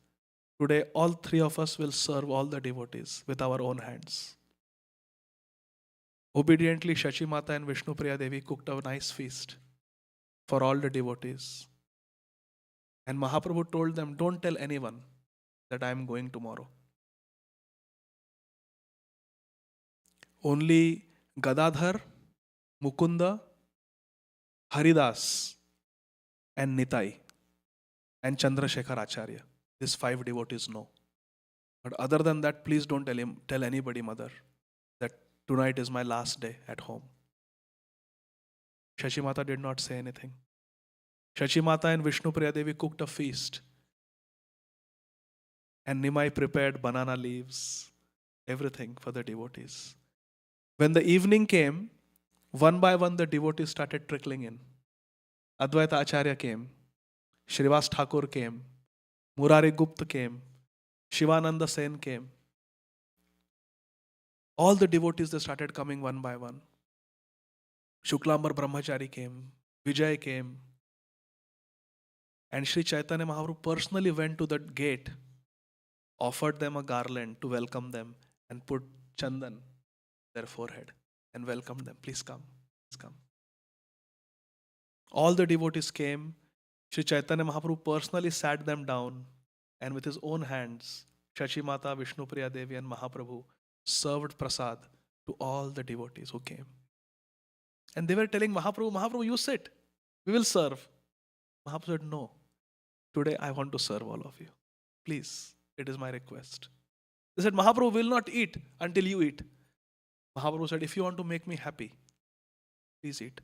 Today all three of us will serve all the devotees with our own hands. Obediently, Shachi Mata and Vishnupriya Devi cooked a nice feast for all the devotees. And Mahaprabhu told them, don't tell anyone that I am going tomorrow. Only Gadadhar, Mukunda, Haridas, and Nitai, and Chandrasekhar Acharya. These 5 devotees know. But other than that, please don't tell anybody, mother, that tonight is my last day at home. Shachi Mata did not say anything. Shachi Mata and Vishnupriya Devi cooked a feast. And Nimai prepared banana leaves, everything for the devotees. When the evening came, one by one the devotees started trickling in. Advaita Acharya came, Shrivas Thakur came, Murari Gupta came, Shivananda Sen came. All the devotees, they started coming one by one. Shuklambar Brahmachari came, Vijay came. And Sri Chaitanya Mahaprabhu personally went to the gate, offered them a garland to welcome them, and put chandan their forehead and welcomed them. Please come, please come. All the devotees came. Sri Chaitanya Mahaprabhu personally sat them down, and with his own hands, Shachi Mata, Vishnupriya Devi, and Mahaprabhu served prasad to all the devotees who came. And they were telling Mahaprabhu, Mahaprabhu, you sit, we will serve. Mahaprabhu said, no, today I want to serve all of you. Please, it is my request. They said, Mahaprabhu will not eat until you eat. Mahaprabhu said, if you want to make me happy, please eat.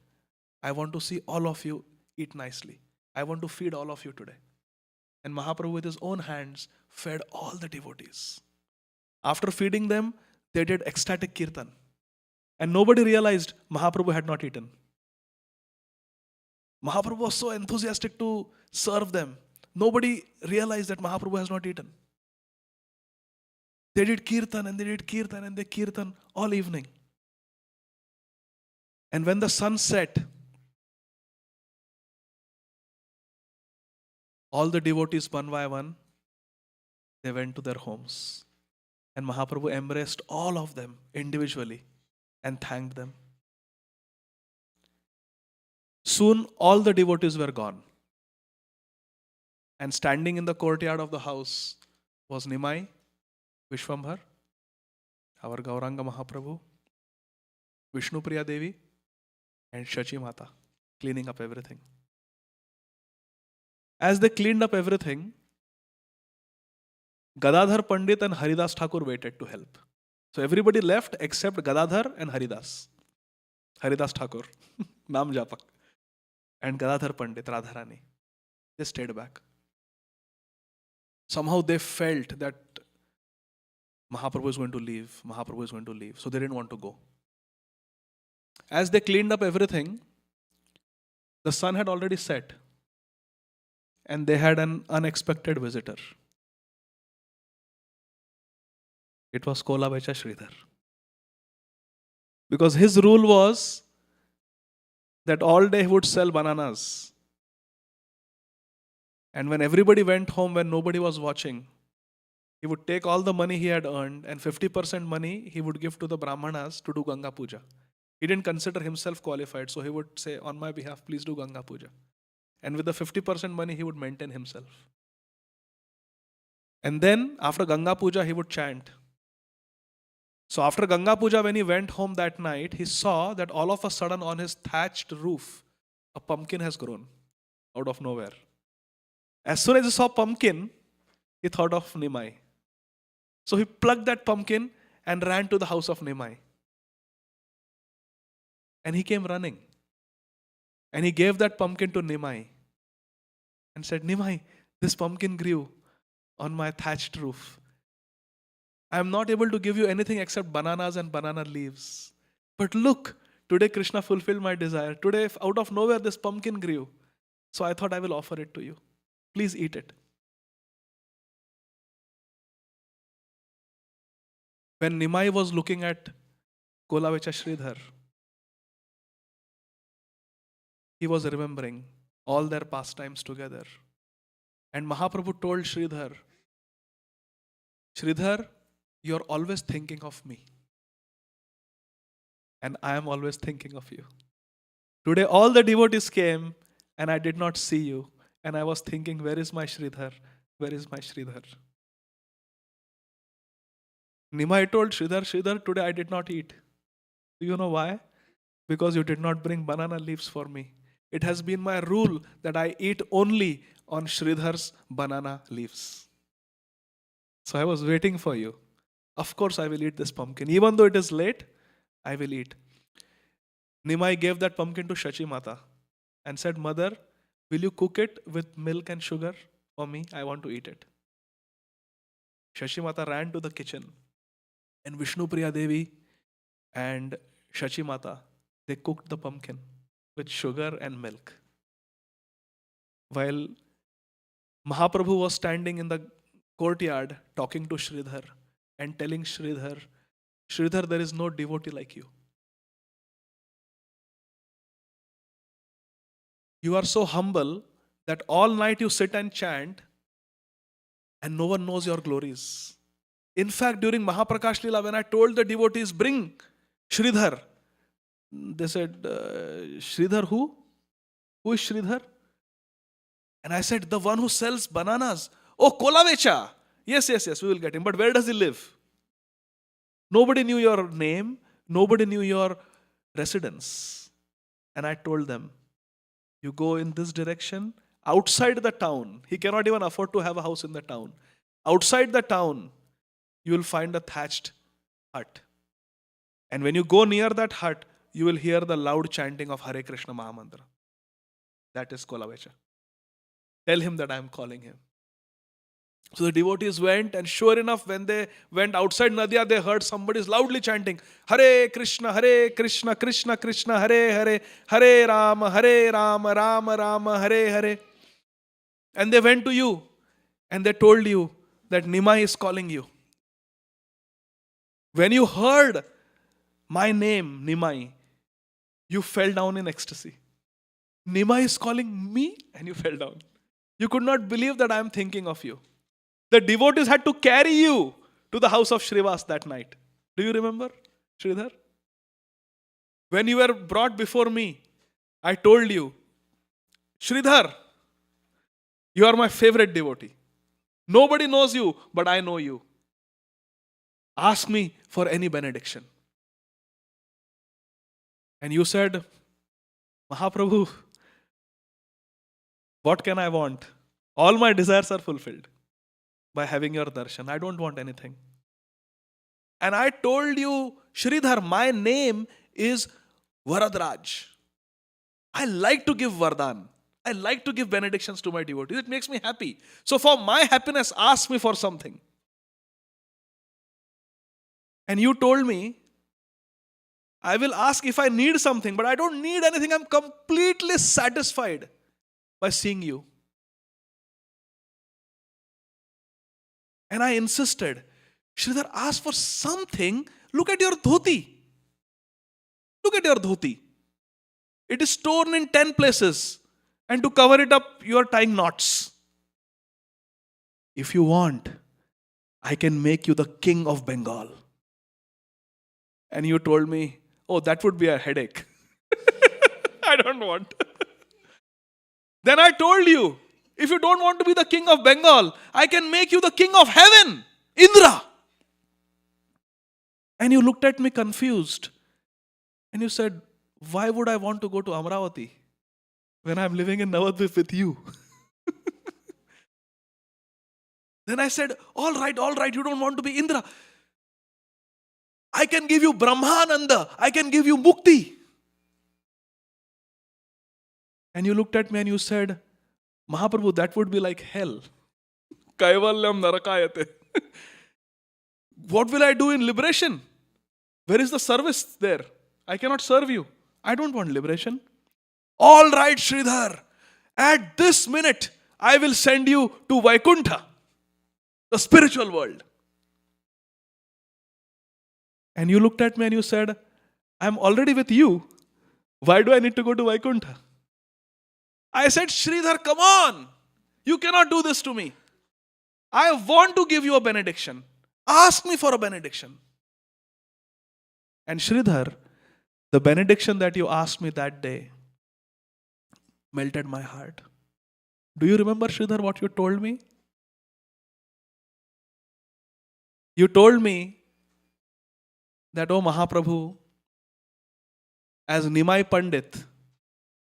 I want to see all of you eat nicely. I want to feed all of you today. And Mahaprabhu with his own hands fed all the devotees. After feeding them, they did ecstatic kirtan. And nobody realized Mahaprabhu had not eaten. Mahaprabhu was so enthusiastic to serve them. Nobody realized that Mahaprabhu has not eaten. They did kirtan and they did kirtan and they kirtan all evening. And when the sun set, all the devotees one by one, they went to their homes. And Mahaprabhu embraced all of them individually and thanked them. Soon all the devotees were gone. And standing in the courtyard of the house was Nimai, Vishwambhar, our Gauranga Mahaprabhu, Vishnupriya Devi, and Shachi Mata, cleaning up everything. As they cleaned up everything, Gadadhar Pandit and Haridas Thakur waited to help. So everybody left except Gadadhar and Haridas. Haridas Thakur, Naam Japak, and Gadadhar Pandit, Radharani. They stayed back. Somehow they felt that Mahaprabhu is going to leave, Mahaprabhu is going to leave. So they didn't want to go. As they cleaned up everything, the sun had already set. And they had an unexpected visitor. It was Kolabecha Shridhar. Because his rule was that all day he would sell bananas. And when everybody went home, when nobody was watching, he would take all the money he had earned and 50% money he would give to the Brahmanas to do Ganga Puja. He didn't consider himself qualified, so he would say, on my behalf, please do Ganga Puja. And with the 50% money, he would maintain himself. And then, after Ganga Puja, he would chant. So after Ganga Puja, when he went home that night, he saw that all of a sudden on his thatched roof, a pumpkin has grown out of nowhere. As soon as he saw pumpkin, he thought of Nimai. So he plucked that pumpkin and ran to the house of Nimai. And he came running. And he gave that pumpkin to Nimai and said, Nimai, this pumpkin grew on my thatched roof. I am not able to give you anything except bananas and banana leaves. But look, today Krishna fulfilled my desire. Today, out of nowhere, this pumpkin grew. So I thought I will offer it to you. Please eat it. When Nimai was looking at Kolavecha Shridhar, he was remembering all their pastimes together. And Mahaprabhu told Shridhar, Shridhar, you're always thinking of me. And I am always thinking of you. Today all the devotees came and I did not see you. And I was thinking, where is my Shridhar? Where is my Shridhar? Nimai told Shridhar, Shridhar, today I did not eat. Do you know why? Because you did not bring banana leaves for me. It has been my rule that I eat only on Shridhar's banana leaves. So I was waiting for you. Of course I will eat this pumpkin. Even though it is late, I will eat. Nimai gave that pumpkin to Shachi Mata and said, Mother, will you cook it with milk and sugar for me? I want to eat it. Shachi Mata ran to the kitchen and Vishnu Priya Devi and Shachi Mata, they cooked the pumpkin with sugar and milk. While Mahaprabhu was standing in the courtyard talking to Shridhar and telling Shridhar, Shridhar, there is no devotee like you. You are so humble that all night you sit and chant and no one knows your glories. In fact, during Mahaprakash Leela, when I told the devotees, bring Shridhar, they said, Shridhar who? Who is Shridhar? And I said, the one who sells bananas. Oh, Kolavecha. Yes, we will get him. But where does he live? Nobody knew your name. Nobody knew your residence. And I told them, you go in this direction, outside the town. He cannot even afford to have a house in the town. Outside the town, you will find a thatched hut. And when you go near that hut, you will hear the loud chanting of Hare Krishna Mahamantra. That is Kolavecha. Tell him that I am calling him. So the devotees went, and sure enough, when they went outside Nadia, they heard somebody is loudly chanting, Hare Krishna, Krishna Krishna, Hare Rama, Rama Rama, Hare Hare. And they went to you, and they told you that Nimai is calling you. When you heard my name, Nimai, you fell down in ecstasy. Nimai is calling me, and you fell down. You could not believe that I am thinking of you. The devotees had to carry you to the house of Shrivas that night. Do you remember, Shridhar? When you were brought before me, I told you, Shridhar, you are my favorite devotee. Nobody knows you, but I know you. Ask me for any benediction. And you said, Mahaprabhu, what can I want? All my desires are fulfilled by having your darshan. I don't want anything. And I told you, Shridhar, my name is Varadraj. I like to give Vardhan. I like to give benedictions to my devotees. It makes me happy. So for my happiness, ask me for something. And you told me, I will ask if I need something, but I don't need anything. I'm completely satisfied by seeing you. And I insisted, Shridhar, ask for something. Look at your dhoti. Look at your dhoti. It is torn in 10 places. And to cover it up, you are tying knots. If you want, I can make you the king of Bengal. And you told me, oh, that would be a headache. I don't want. Then I told you, if you don't want to be the king of Bengal, I can make you the king of heaven, Indra. And you looked at me confused. And you said, why would I want to go to Amravati when I'm living in Navadvip with you? Then I said, all right, you don't want to be Indra. I can give you Brahmananda. I can give you Mukti. And you looked at me and you said, Mahaprabhu, that would be like hell. Kaivalyam narakayate. What will I do in liberation? Where is the service there? I cannot serve you. I don't want liberation. All right, Shridhar. At this minute, I will send you to Vaikuntha, the spiritual world. And you looked at me and you said, I'm already with you. Why do I need to go to Vaikuntha? I said, Shridhar, come on. You cannot do this to me. I want to give you a benediction. Ask me for a benediction. And Shridhar, the benediction that you asked me that day melted my heart. Do you remember, Shridhar, what you told me? You told me that, oh Mahaprabhu, as Nimai Pandit,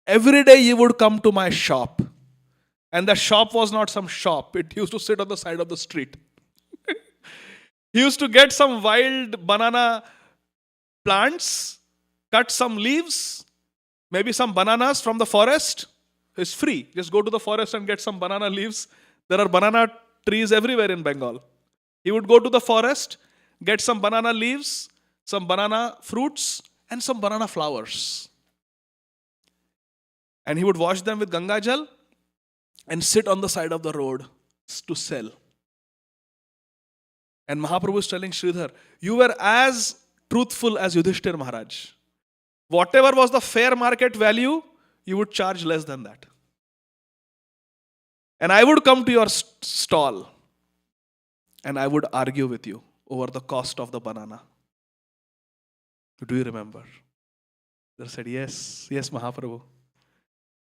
every day you would come to my shop. And the shop was not some shop. It used to sit on the side of the street. He used to get some wild banana plants, cut some leaves, maybe some bananas from the forest. It's free. Just go to the forest and get some banana leaves. There are banana trees everywhere in Bengal. He would go to the forest, get some banana leaves, some banana fruits, and some banana flowers. And he would wash them with Ganga Jal and sit on the side of the road to sell. And Mahaprabhu is telling Shridhar, you were as truthful as Yudhishthir Maharaj. Whatever was the fair market value, you would charge less than that. And I would come to your stall and I would argue with you over the cost of the banana. Do you remember? They said, yes, Mahaprabhu.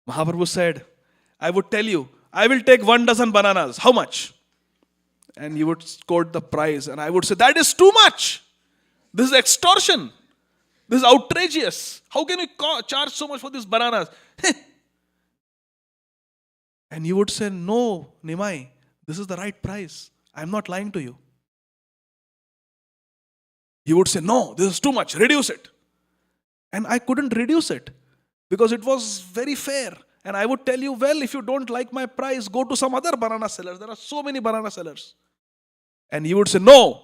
Mahaprabhu said, I would tell you, I will take 12 bananas. How much? And you would quote the price and I would say, that is too much. This is extortion. This is outrageous. How can you charge so much for these bananas? And you would say, no, Nimai, this is the right price. I'm not lying to you. You would say, no, this is too much. Reduce it. And I couldn't reduce it because it was very fair. And I would tell you, well, if you don't like my price, go to some other banana sellers. There are so many banana sellers. And you would say, no,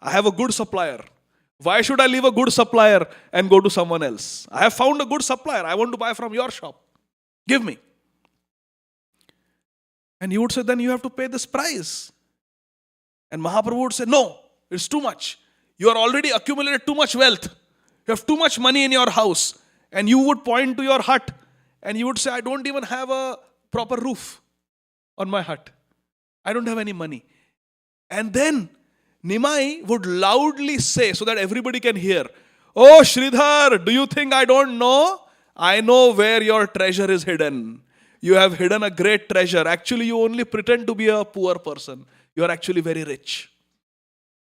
I have a good supplier. Why should I leave a good supplier and go to someone else? I have found a good supplier. I want to buy from your shop. Give me. And you would say, then you have to pay this price. And Mahaprabhu would say, no, it's too much. You are already accumulated too much wealth. You have too much money in your house. And you would point to your hut and you would say, I don't even have a proper roof on my hut. I don't have any money. And then Nimai would loudly say, so that everybody can hear, oh Shridhar, do you think I don't know? I know where your treasure is hidden. You have hidden a great treasure. Actually, you only pretend to be a poor person. You are actually very rich.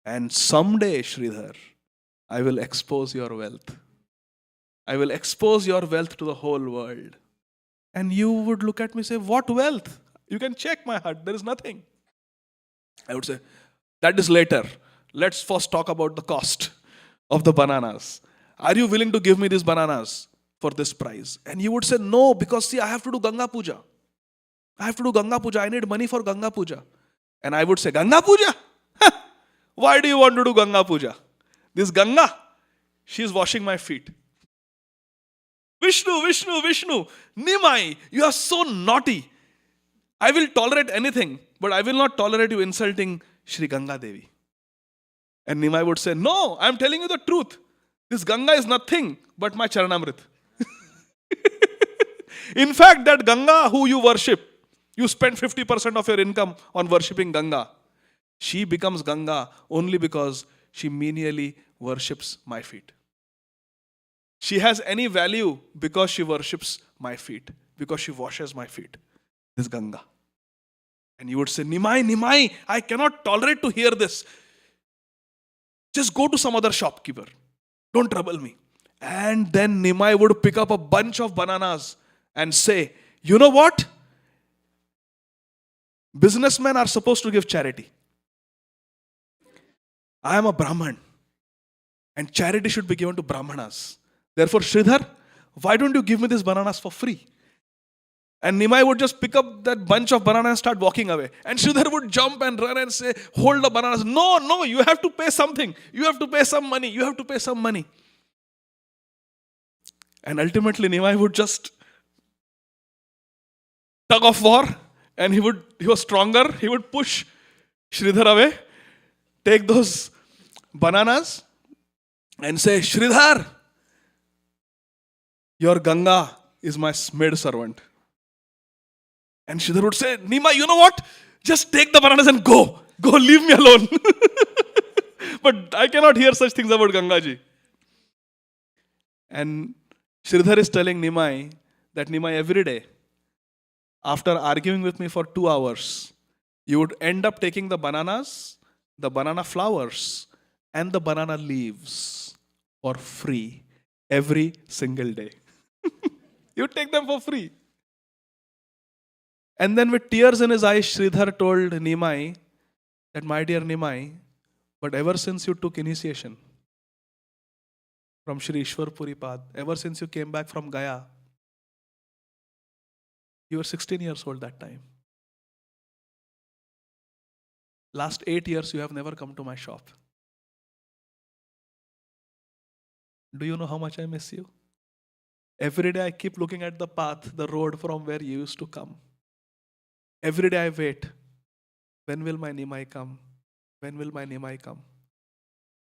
And someday, Shridhar, I will expose your wealth. I will expose your wealth to the whole world. And you would look at me and say, what wealth? You can check my heart. There is nothing. I would say, that is later. Let's first talk about the cost of the bananas. Are you willing to give me these bananas for this price? And you would say, no, because see, I have to do Ganga Puja. I have to do Ganga Puja. I need money for Ganga Puja. And I would say, Ganga Puja? Why do you want to do Ganga Puja? This Ganga, she is washing my feet. Vishnu, Vishnu, Vishnu, Nimai, you are so naughty. I will tolerate anything, but I will not tolerate you insulting Shri Ganga Devi. And Nimai would say, no, I am telling you the truth. This Ganga is nothing but my Charanamrit. In fact, that Ganga who you worship, you spend 50% of your income on worshipping Ganga. She becomes Ganga only because she menially worships my feet. She has any value because she worships my feet, because she washes my feet. This Ganga. And you would say, Nimai, Nimai, I cannot tolerate to hear this. Just go to some other shopkeeper. Don't trouble me. And then Nimai would pick up a bunch of bananas and say, you know what? Businessmen are supposed to give charity. I am a Brahman. and charity should be given to Brahmanas. Therefore, Shridhar, why don't you give me these bananas for free? And Nimai would just pick up that bunch of bananas and start walking away. And Shridhar would jump and run and say, hold the bananas. No, no, you have to pay something. You have to pay some money. You have to pay some money. And ultimately, Nimai would just tug of war, and he was stronger. He would push Shridhar away, take those bananas, and say, Shridhar, your Ganga is my maid servant. And Shridhar would say, Nima, you know what? Just take the bananas and go. Go, leave me alone. But I cannot hear such things about Gangaji. And Shridhar is telling Nimai that Nimai, every day, after arguing with me for 2 hours, you would end up taking the bananas, the banana flowers, and the banana leaves for free every single day. You take them for free. And then with tears in his eyes, Shridhar told Nimai that, my dear Nimai, but ever since you took initiation from Shri Ishwar Puri Pad, ever since you came back from Gaya, you were 16 years old that time. Last 8 years, you have never come to my shop. Do you know how much I miss you? Every day I keep looking at the path, the road from where you used to come. Every day I wait. When will my Nimai come? When will my Nimai come?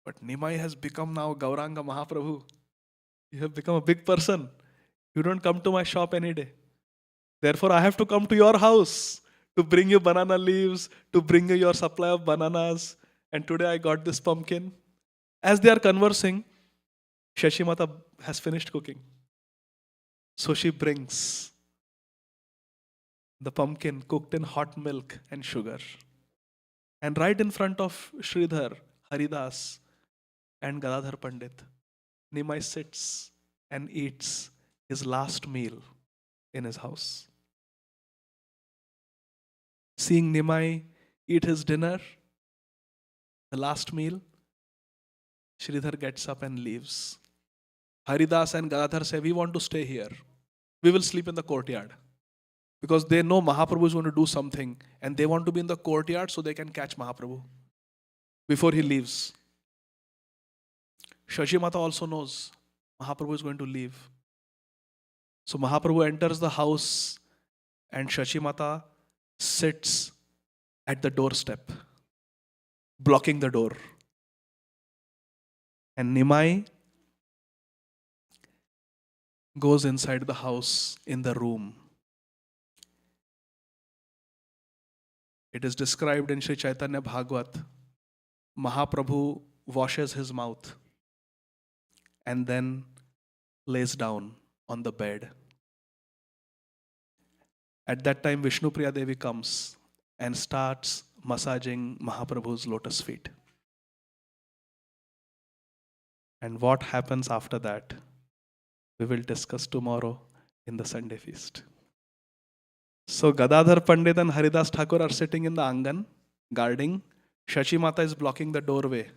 But Nimai has become now Gauranga Mahaprabhu. You have become a big person. You don't come to my shop any day. Therefore, I have to come to your house to bring you banana leaves, to bring you your supply of bananas. And today I got this pumpkin. As they are conversing, Shachi Mata has finished cooking. So she brings the pumpkin cooked in hot milk and sugar. And right in front of Shridhar, Haridas, and Gadadhar Pandit, Nimai sits and eats his last meal in his house. Seeing Nimai eat his dinner, the last meal, Shridhar gets up and leaves. Haridas and Gadadhar say, we want to stay here. We will sleep in the courtyard. Because they know Mahaprabhu is going to do something and they want to be in the courtyard so they can catch Mahaprabhu before he leaves. Shachi Mata also knows Mahaprabhu is going to leave. So Mahaprabhu enters the house and Shachi Mata sits at the doorstep, blocking the door. And Nimai goes inside the house in the room. It is described in Sri Chaitanya Bhagavat. Mahaprabhu washes his mouth and then lays down on the bed. At that time, Vishnupriya Devi comes and starts massaging Mahaprabhu's lotus feet. And what happens after that, we will discuss tomorrow in the Sunday feast. So Gadadhar Pandit and Haridas Thakur are sitting in the Angan, guarding. Shachi Mata is blocking the doorway.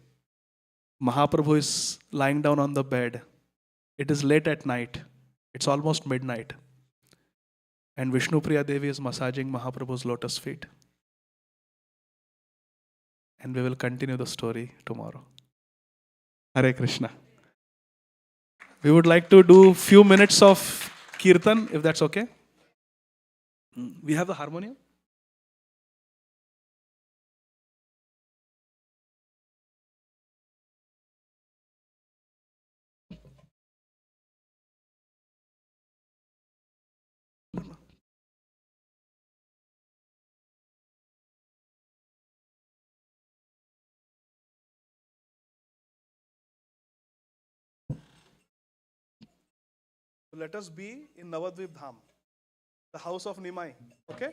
Mahaprabhu is lying down on the bed. It is late at night. It's almost midnight. And Vishnupriya Devi is massaging Mahaprabhu's lotus feet. And we will continue the story tomorrow. Hare Krishna. We would like to do few minutes of kirtan, if that's okay. We have the harmonium. Let us be in Navadvip Dham, the house of Nimai. Okay?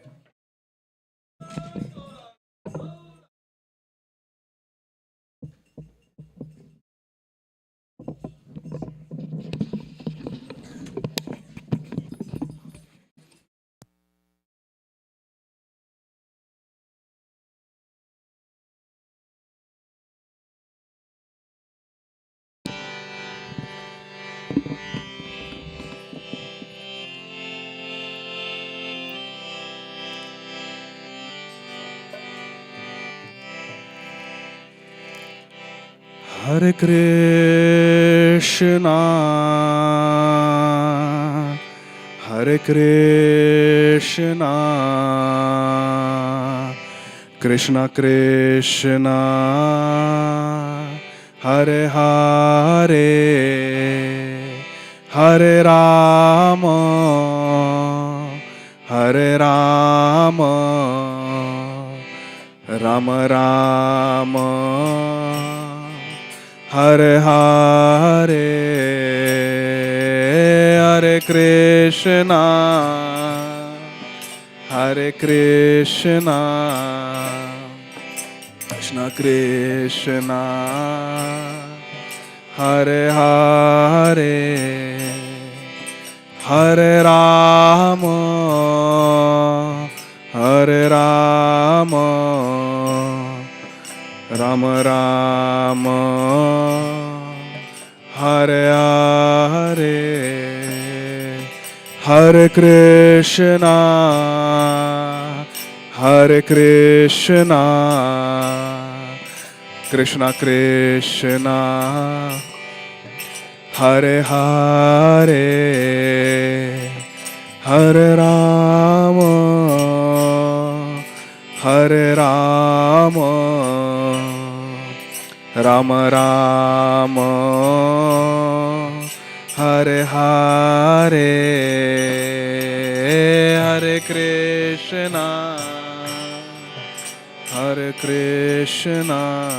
Hare Krishna, Hare Krishna, Krishna Krishna, Hare Hare, Hare Rama, Hare Rama, Rama Rama, Hare Hare, Hare Krishna, Hare Krishna, Krishna Krishna, Hare Hare, Hare Rama, Hare Rama, Rama Rama, Hare Hare, Hare Krishna, Hare Krishna, Krishna Krishna, Hare Hare, Hare Rama, Hare Rama, Rama Rama, Hare Hare, Hare Krishna, Hare Krishna,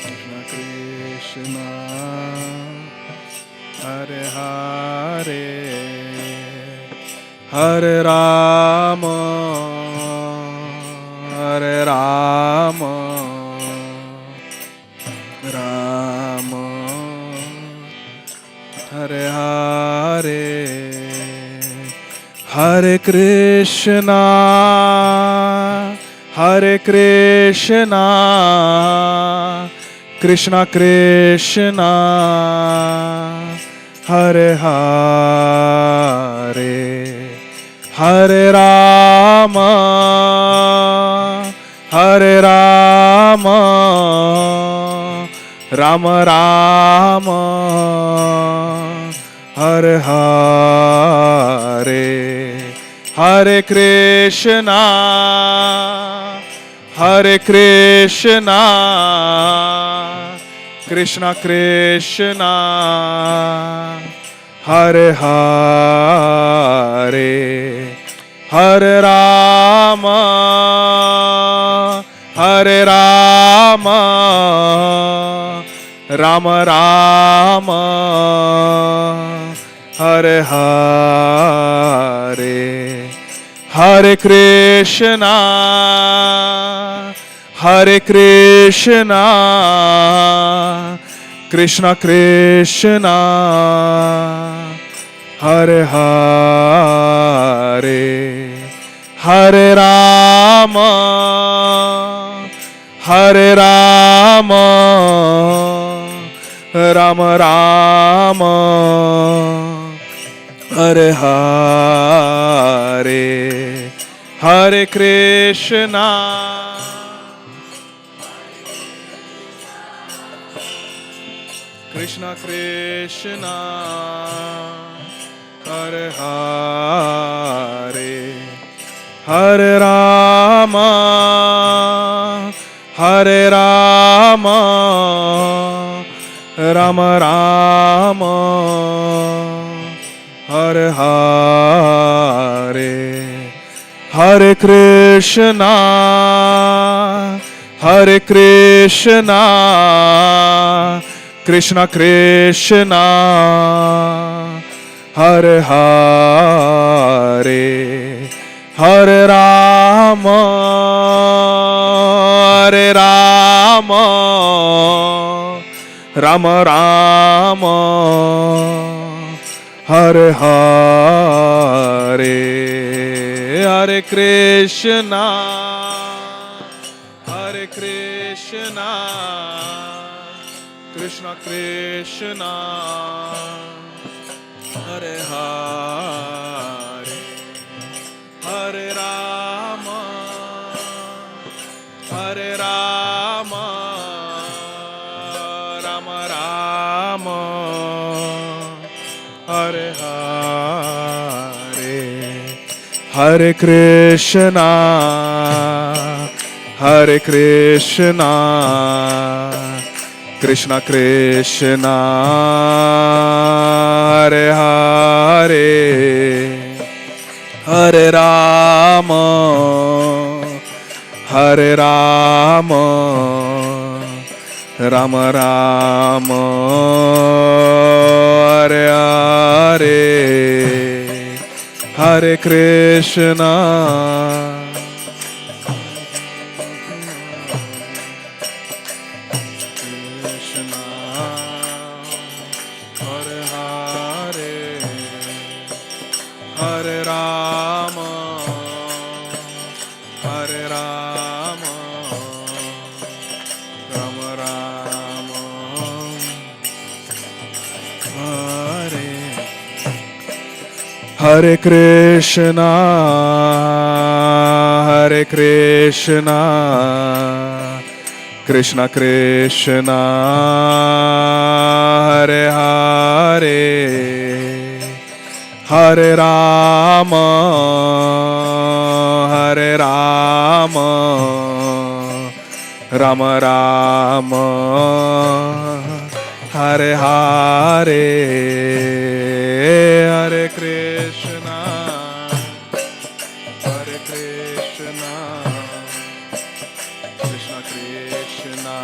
Krishna Krishna, Hare Hare, Hare Rama, Hare Rama, Rama, Hare Hare, Hare Krishna, Hare Krishna, Krishna Krishna, Hare Hare, Hare Rama, Hare Rama, Rama Rama, Hare Hare, Hare Krishna, Hare Krishna, Krishna Krishna, Hare Hare, Hare Rama, Hare Rama, Rama Rama, Hare Hare, Hare Krishna, Hare Krishna, Krishna Krishna, Hare Hare, Hare Rama, Hare Rama, Rama Rama, Hare Hare, Hare Krishna, Krishna Krishna, Hare Hare, Hare Rama, Hare Rama, Rama Rama, Hare Hare, Hare Krishna, Hare Krishna, Krishna Krishna, Hare Hare, Hare Rama, Hare Rama, Rama Rama, Hare Hare, Hare Krishna, Hare Krishna, Krishna Krishna, Hare Hare, Hare Rama, Hare Rama, Hare Hare Krishna Hare Krishna Krishna Krishna Hare Hare Hare Rama Hare Rama Rama Rama Hare Hare Hare Krishna Krishna Hare Hare Hare Rama Hare Rama Rama Rama Hare Hare Krishna Hare Krishna Krishna Krishna Hare Hare Hare Rama Hare Rama Rama Rama Hare Hare Hare Krishna Hare Krishna Krishna Krishna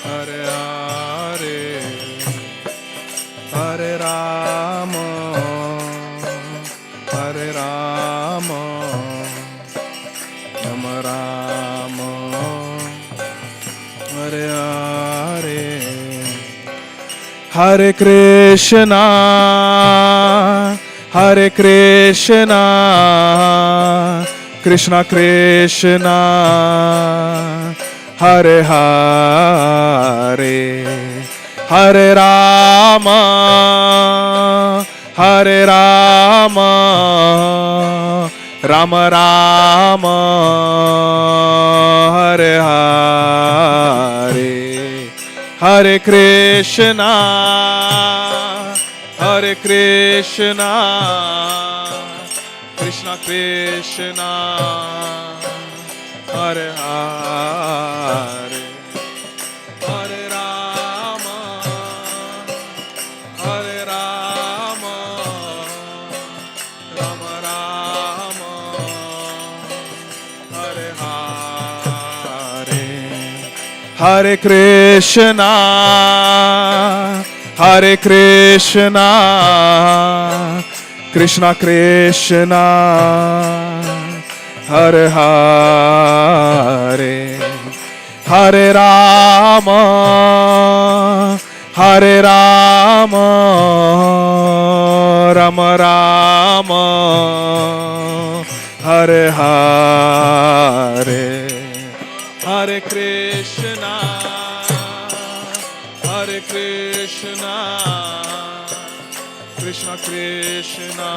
Hare Hare Hare Rama Hare Rama Rama Rama Hare Hare Hare Krishna Hare Krishna Krishna Krishna Hare Hare Hare Rama Hare Rama Rama Rama Hare Hare Hare Krishna Hare Krishna Krishna Krishna Hare Hare Hare Rama Hare Rama Rama Rama Hare Hare Hare Krishna Hare Krishna Krishna Krishna Hare Hare Hare Rama Hare Rama Rama Rama Hare Hare Hare Krishna Hare Krishna Krishna Krishna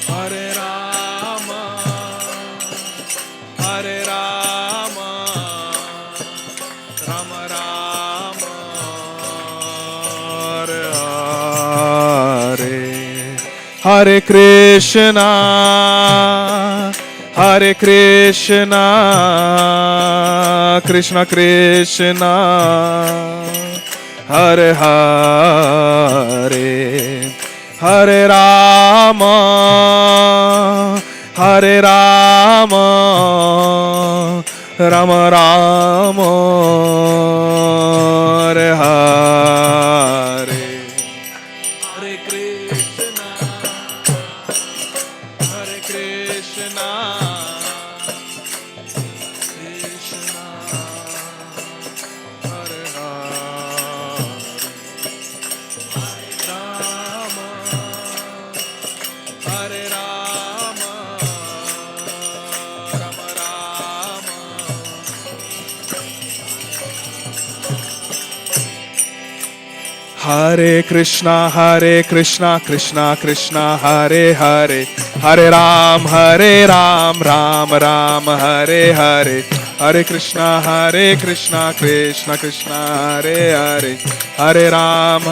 Hare Rama Hare Rama Rama Rama Hare Hare Hare Krishna Hare Krishna Krishna Krishna Hare Hare Hare Rama Hare Rama Rama Rama Hare Hare Hare Krishna Hare Krishna Krishna Hare Hare Rama Rama Rama Hare Krishna Krishna Krishna Hare Hare Hare Ram Ram Ram Hare Hare Hare Krishna, Krishna Krishna, Hare Hare, Hare Ram,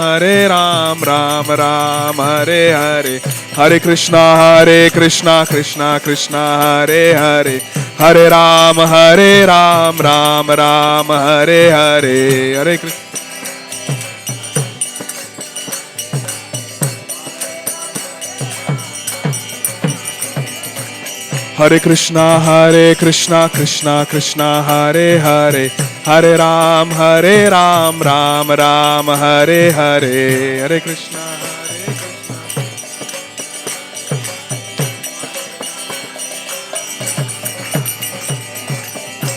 Ram Ram, Hare Hare, Hare Krishna, Krishna Krishna, Hare Hare, Hare Ram, Ram Ram, Hare Hare, Hare Krishna. Hare Krishna, Krishna Krishna, Hare Hare, Hare Ram, Ram Ram, Hare Hare,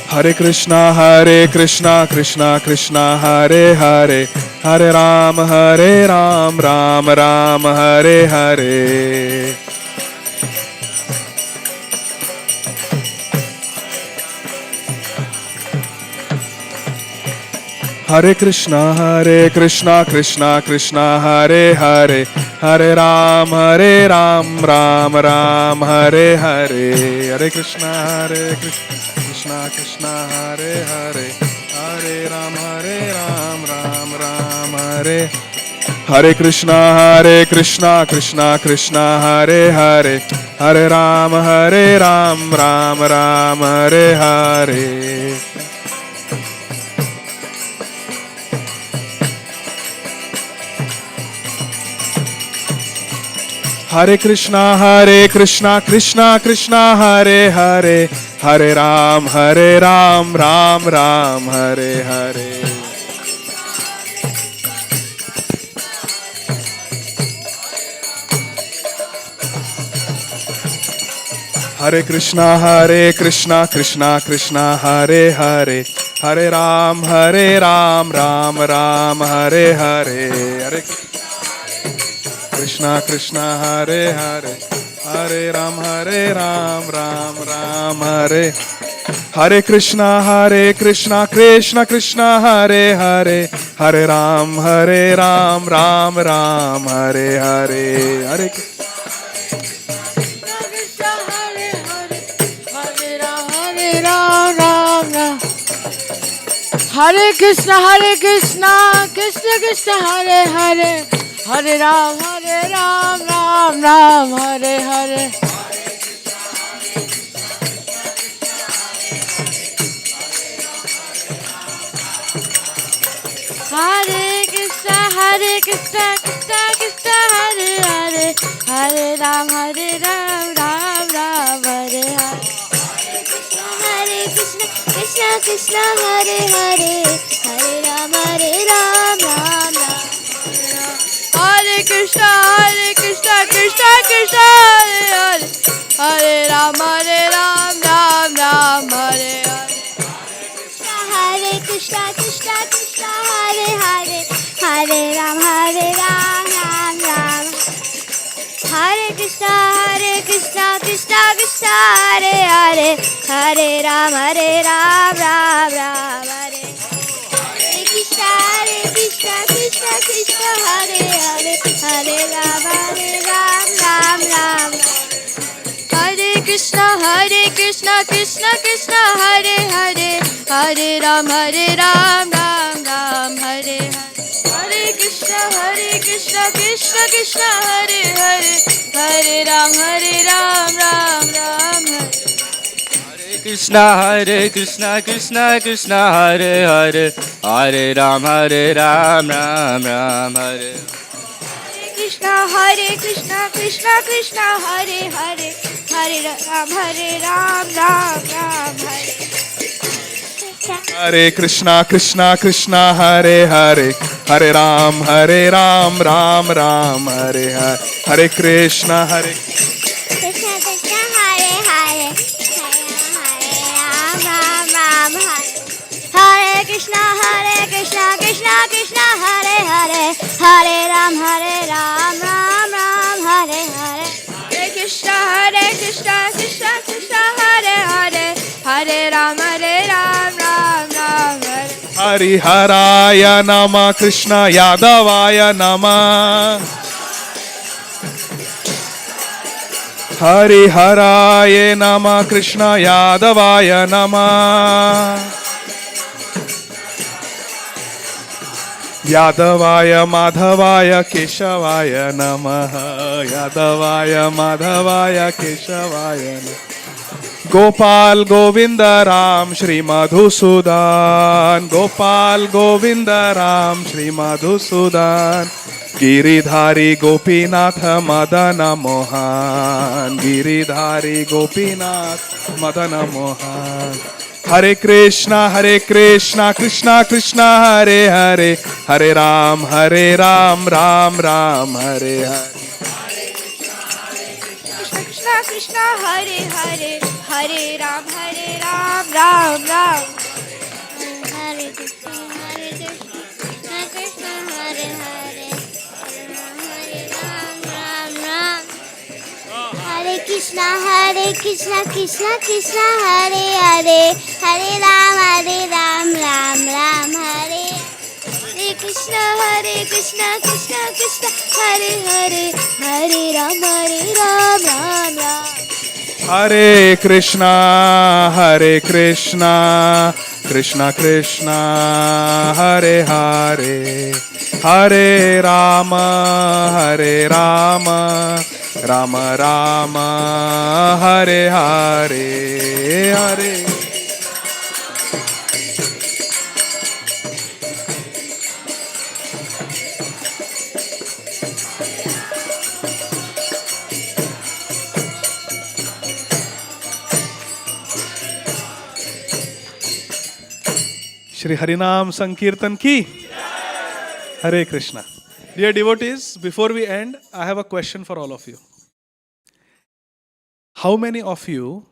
Hare Krishna, Hare Krishna, Krishna, Hare Hare, Hare Ram, Ram Hare Hare. Hare Krishna, Krishna Krishna, Hare Hare, Hare Ram, Ram Hare Hare, Hare Krishna, Krishna Krishna, Hare Hare, Hare Ram, Ram Hare. Hare Krishna, Krishna Krishna, Hare Hare, Hare Ram, Ram Hare Hare. Hare Krishna, Krishna Krishna, Hare Hare, Hare Ram, Ram Hare Hare. Hare Krishna, Krishna Krishna, Hare Hare, Hare Ram, Ram Hare Hare, Hare Krishna Krishna, Hare Hare, Hare Ram, Ram Hare. Hare Krishna, Krishna Krishna, Hare Hare, Hare Ram, Ram Hare Hare, Hare Hare Krishna, Krishna Krishna, Hare Hare, Hare Ram, Ram Hare Hare. Hare Krishna, Krishna Krishna, Hare Hare, Hare Ram, Ram Hare Hare. Hare Krishna, Krishna Krishna, Hare Hare, Hare Ram, Ram Hare Krishna, Krishna Krishna, Hare Hare, Hare Ram, Ram Hare Hare. Hare Krishna, Krishna Krishna, Hare Hare, Hare Ram, Ram Hare Krishna, Krishna Krishna, Hare Hare, Hare Ram, Ram Hare. Hare Krishna, Krishna Krishna, Hare Hare, Hare Ram, Ram Hare Krishna, Krishna Krishna, Hare Hare, Hare Ram, Ram Hare Hare. Hare Krishna, Krishna Krishna, Hare Hare, Hare Ram, Ram Hare. Hare Krishna, Krishna Hare Hare, Hare Ram, Ram Hare. Krishna, Krishna, Hare Hare, Hare Ram, Ram Hare. Hare Krishna, Krishna Hare Hare, Hare Ram, Ram Hare Hare. Hare Krishna, Krishna, Hare Hare, Hare Ram, Ram Hare. Hare Krishna, Krishna Hare Hare, Hare Ram, Ram Hare Hare. Hare Krishna, Krishna Hare Hare, Hare Ram, Ram Hare. Hari Haraya Nama, Krishna Yadavaya Nama. Hariharaya Nama Krishna Yadavaya Nama Yadavaya Madhavaya Keshavaya Namaha Yadavaya Madhavaya Keshavaya Namaha Gopal Govinda Ram Shri Madhusudan Gopal Govinda Ram Shri Madhusudan Giridhari Gopinath Madana Mohan Giridhari Gopinath Madana Mohan Hare Krishna Krishna Krishna Hare Hare Hare Ram Ram Ram Hare Hare Krishna Krishna Hare Hare Hare Ram Ram Ram. Hare Krishna Krishna Krishna Hare Hare Hare Ram Ram. Hare Krishna Krishna Krishna Hare Hare Hare Ram Ram Hare. Hare Krishna Krishna Krishna Hare Hare Hare Ram Ram. Hare Krishna Krishna Krishna Hare Hare Hare Rama Rama Rama Hare Hare Hare Shri Harinam Sankirtan ki Hare Krishna. Dear devotees, before we end, I have a question for all of you. How many of you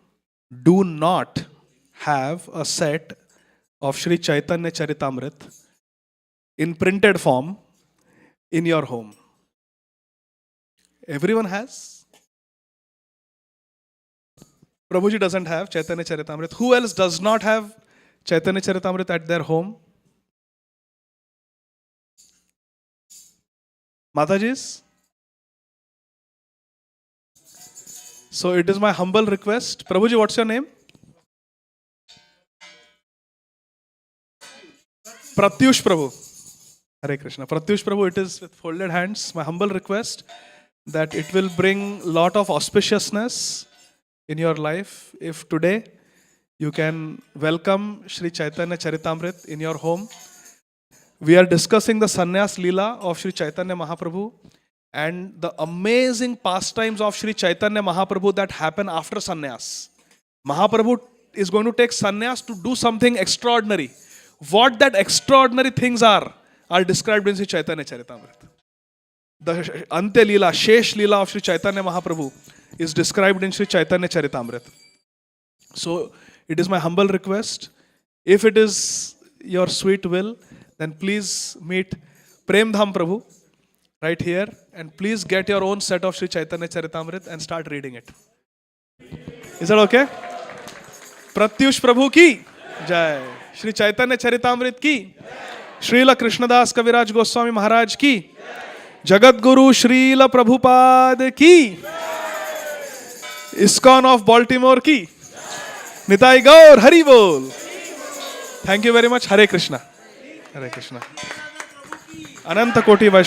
do not have a set of Shri Chaitanya Charitamrit in printed form in your home? Everyone has? Prabhuji doesn't have Chaitanya Charitamrit. Who else does not have Chaitanya Charitamrit at their home? Mataji's? So it is my humble request. Prabhuji, what's your name? Pratyush Prabhu. Hare Krishna. Pratyush Prabhu, it is with folded hands. My humble request that it will bring lot of auspiciousness in your life if today you can welcome Shri Chaitanya Charitamrit in your home. We are discussing the Sannyas Leela of Shri Chaitanya Mahaprabhu and the amazing pastimes of Shri Chaitanya Mahaprabhu that happen after Sannyas. Mahaprabhu is going to take Sannyas to do something extraordinary. What that extraordinary things are described in Shri Chaitanya Charitamrit. The Antya Leela, Shesh Leela of Shri Chaitanya Mahaprabhu is described in Shri Chaitanya Charitamrit. So it is my humble request, if it is your sweet will, then please meet Prem Dham Prabhu right here and please get your own set of Shri Chaitanya Charitamrit and start reading it. Is that okay? Pratyush Prabhu ki Jai. Shri Chaitanya Charitamrit ki Srila Krishnadas Kaviraj Goswami Maharaj ki Jagat Guru Srila Prabhupada ki ISKCON of Baltimore ki Nitai Gaur Hari Bol. Thank you very much. Hare Krishna. Hare Krishna. Ananta Koti Vaishnav.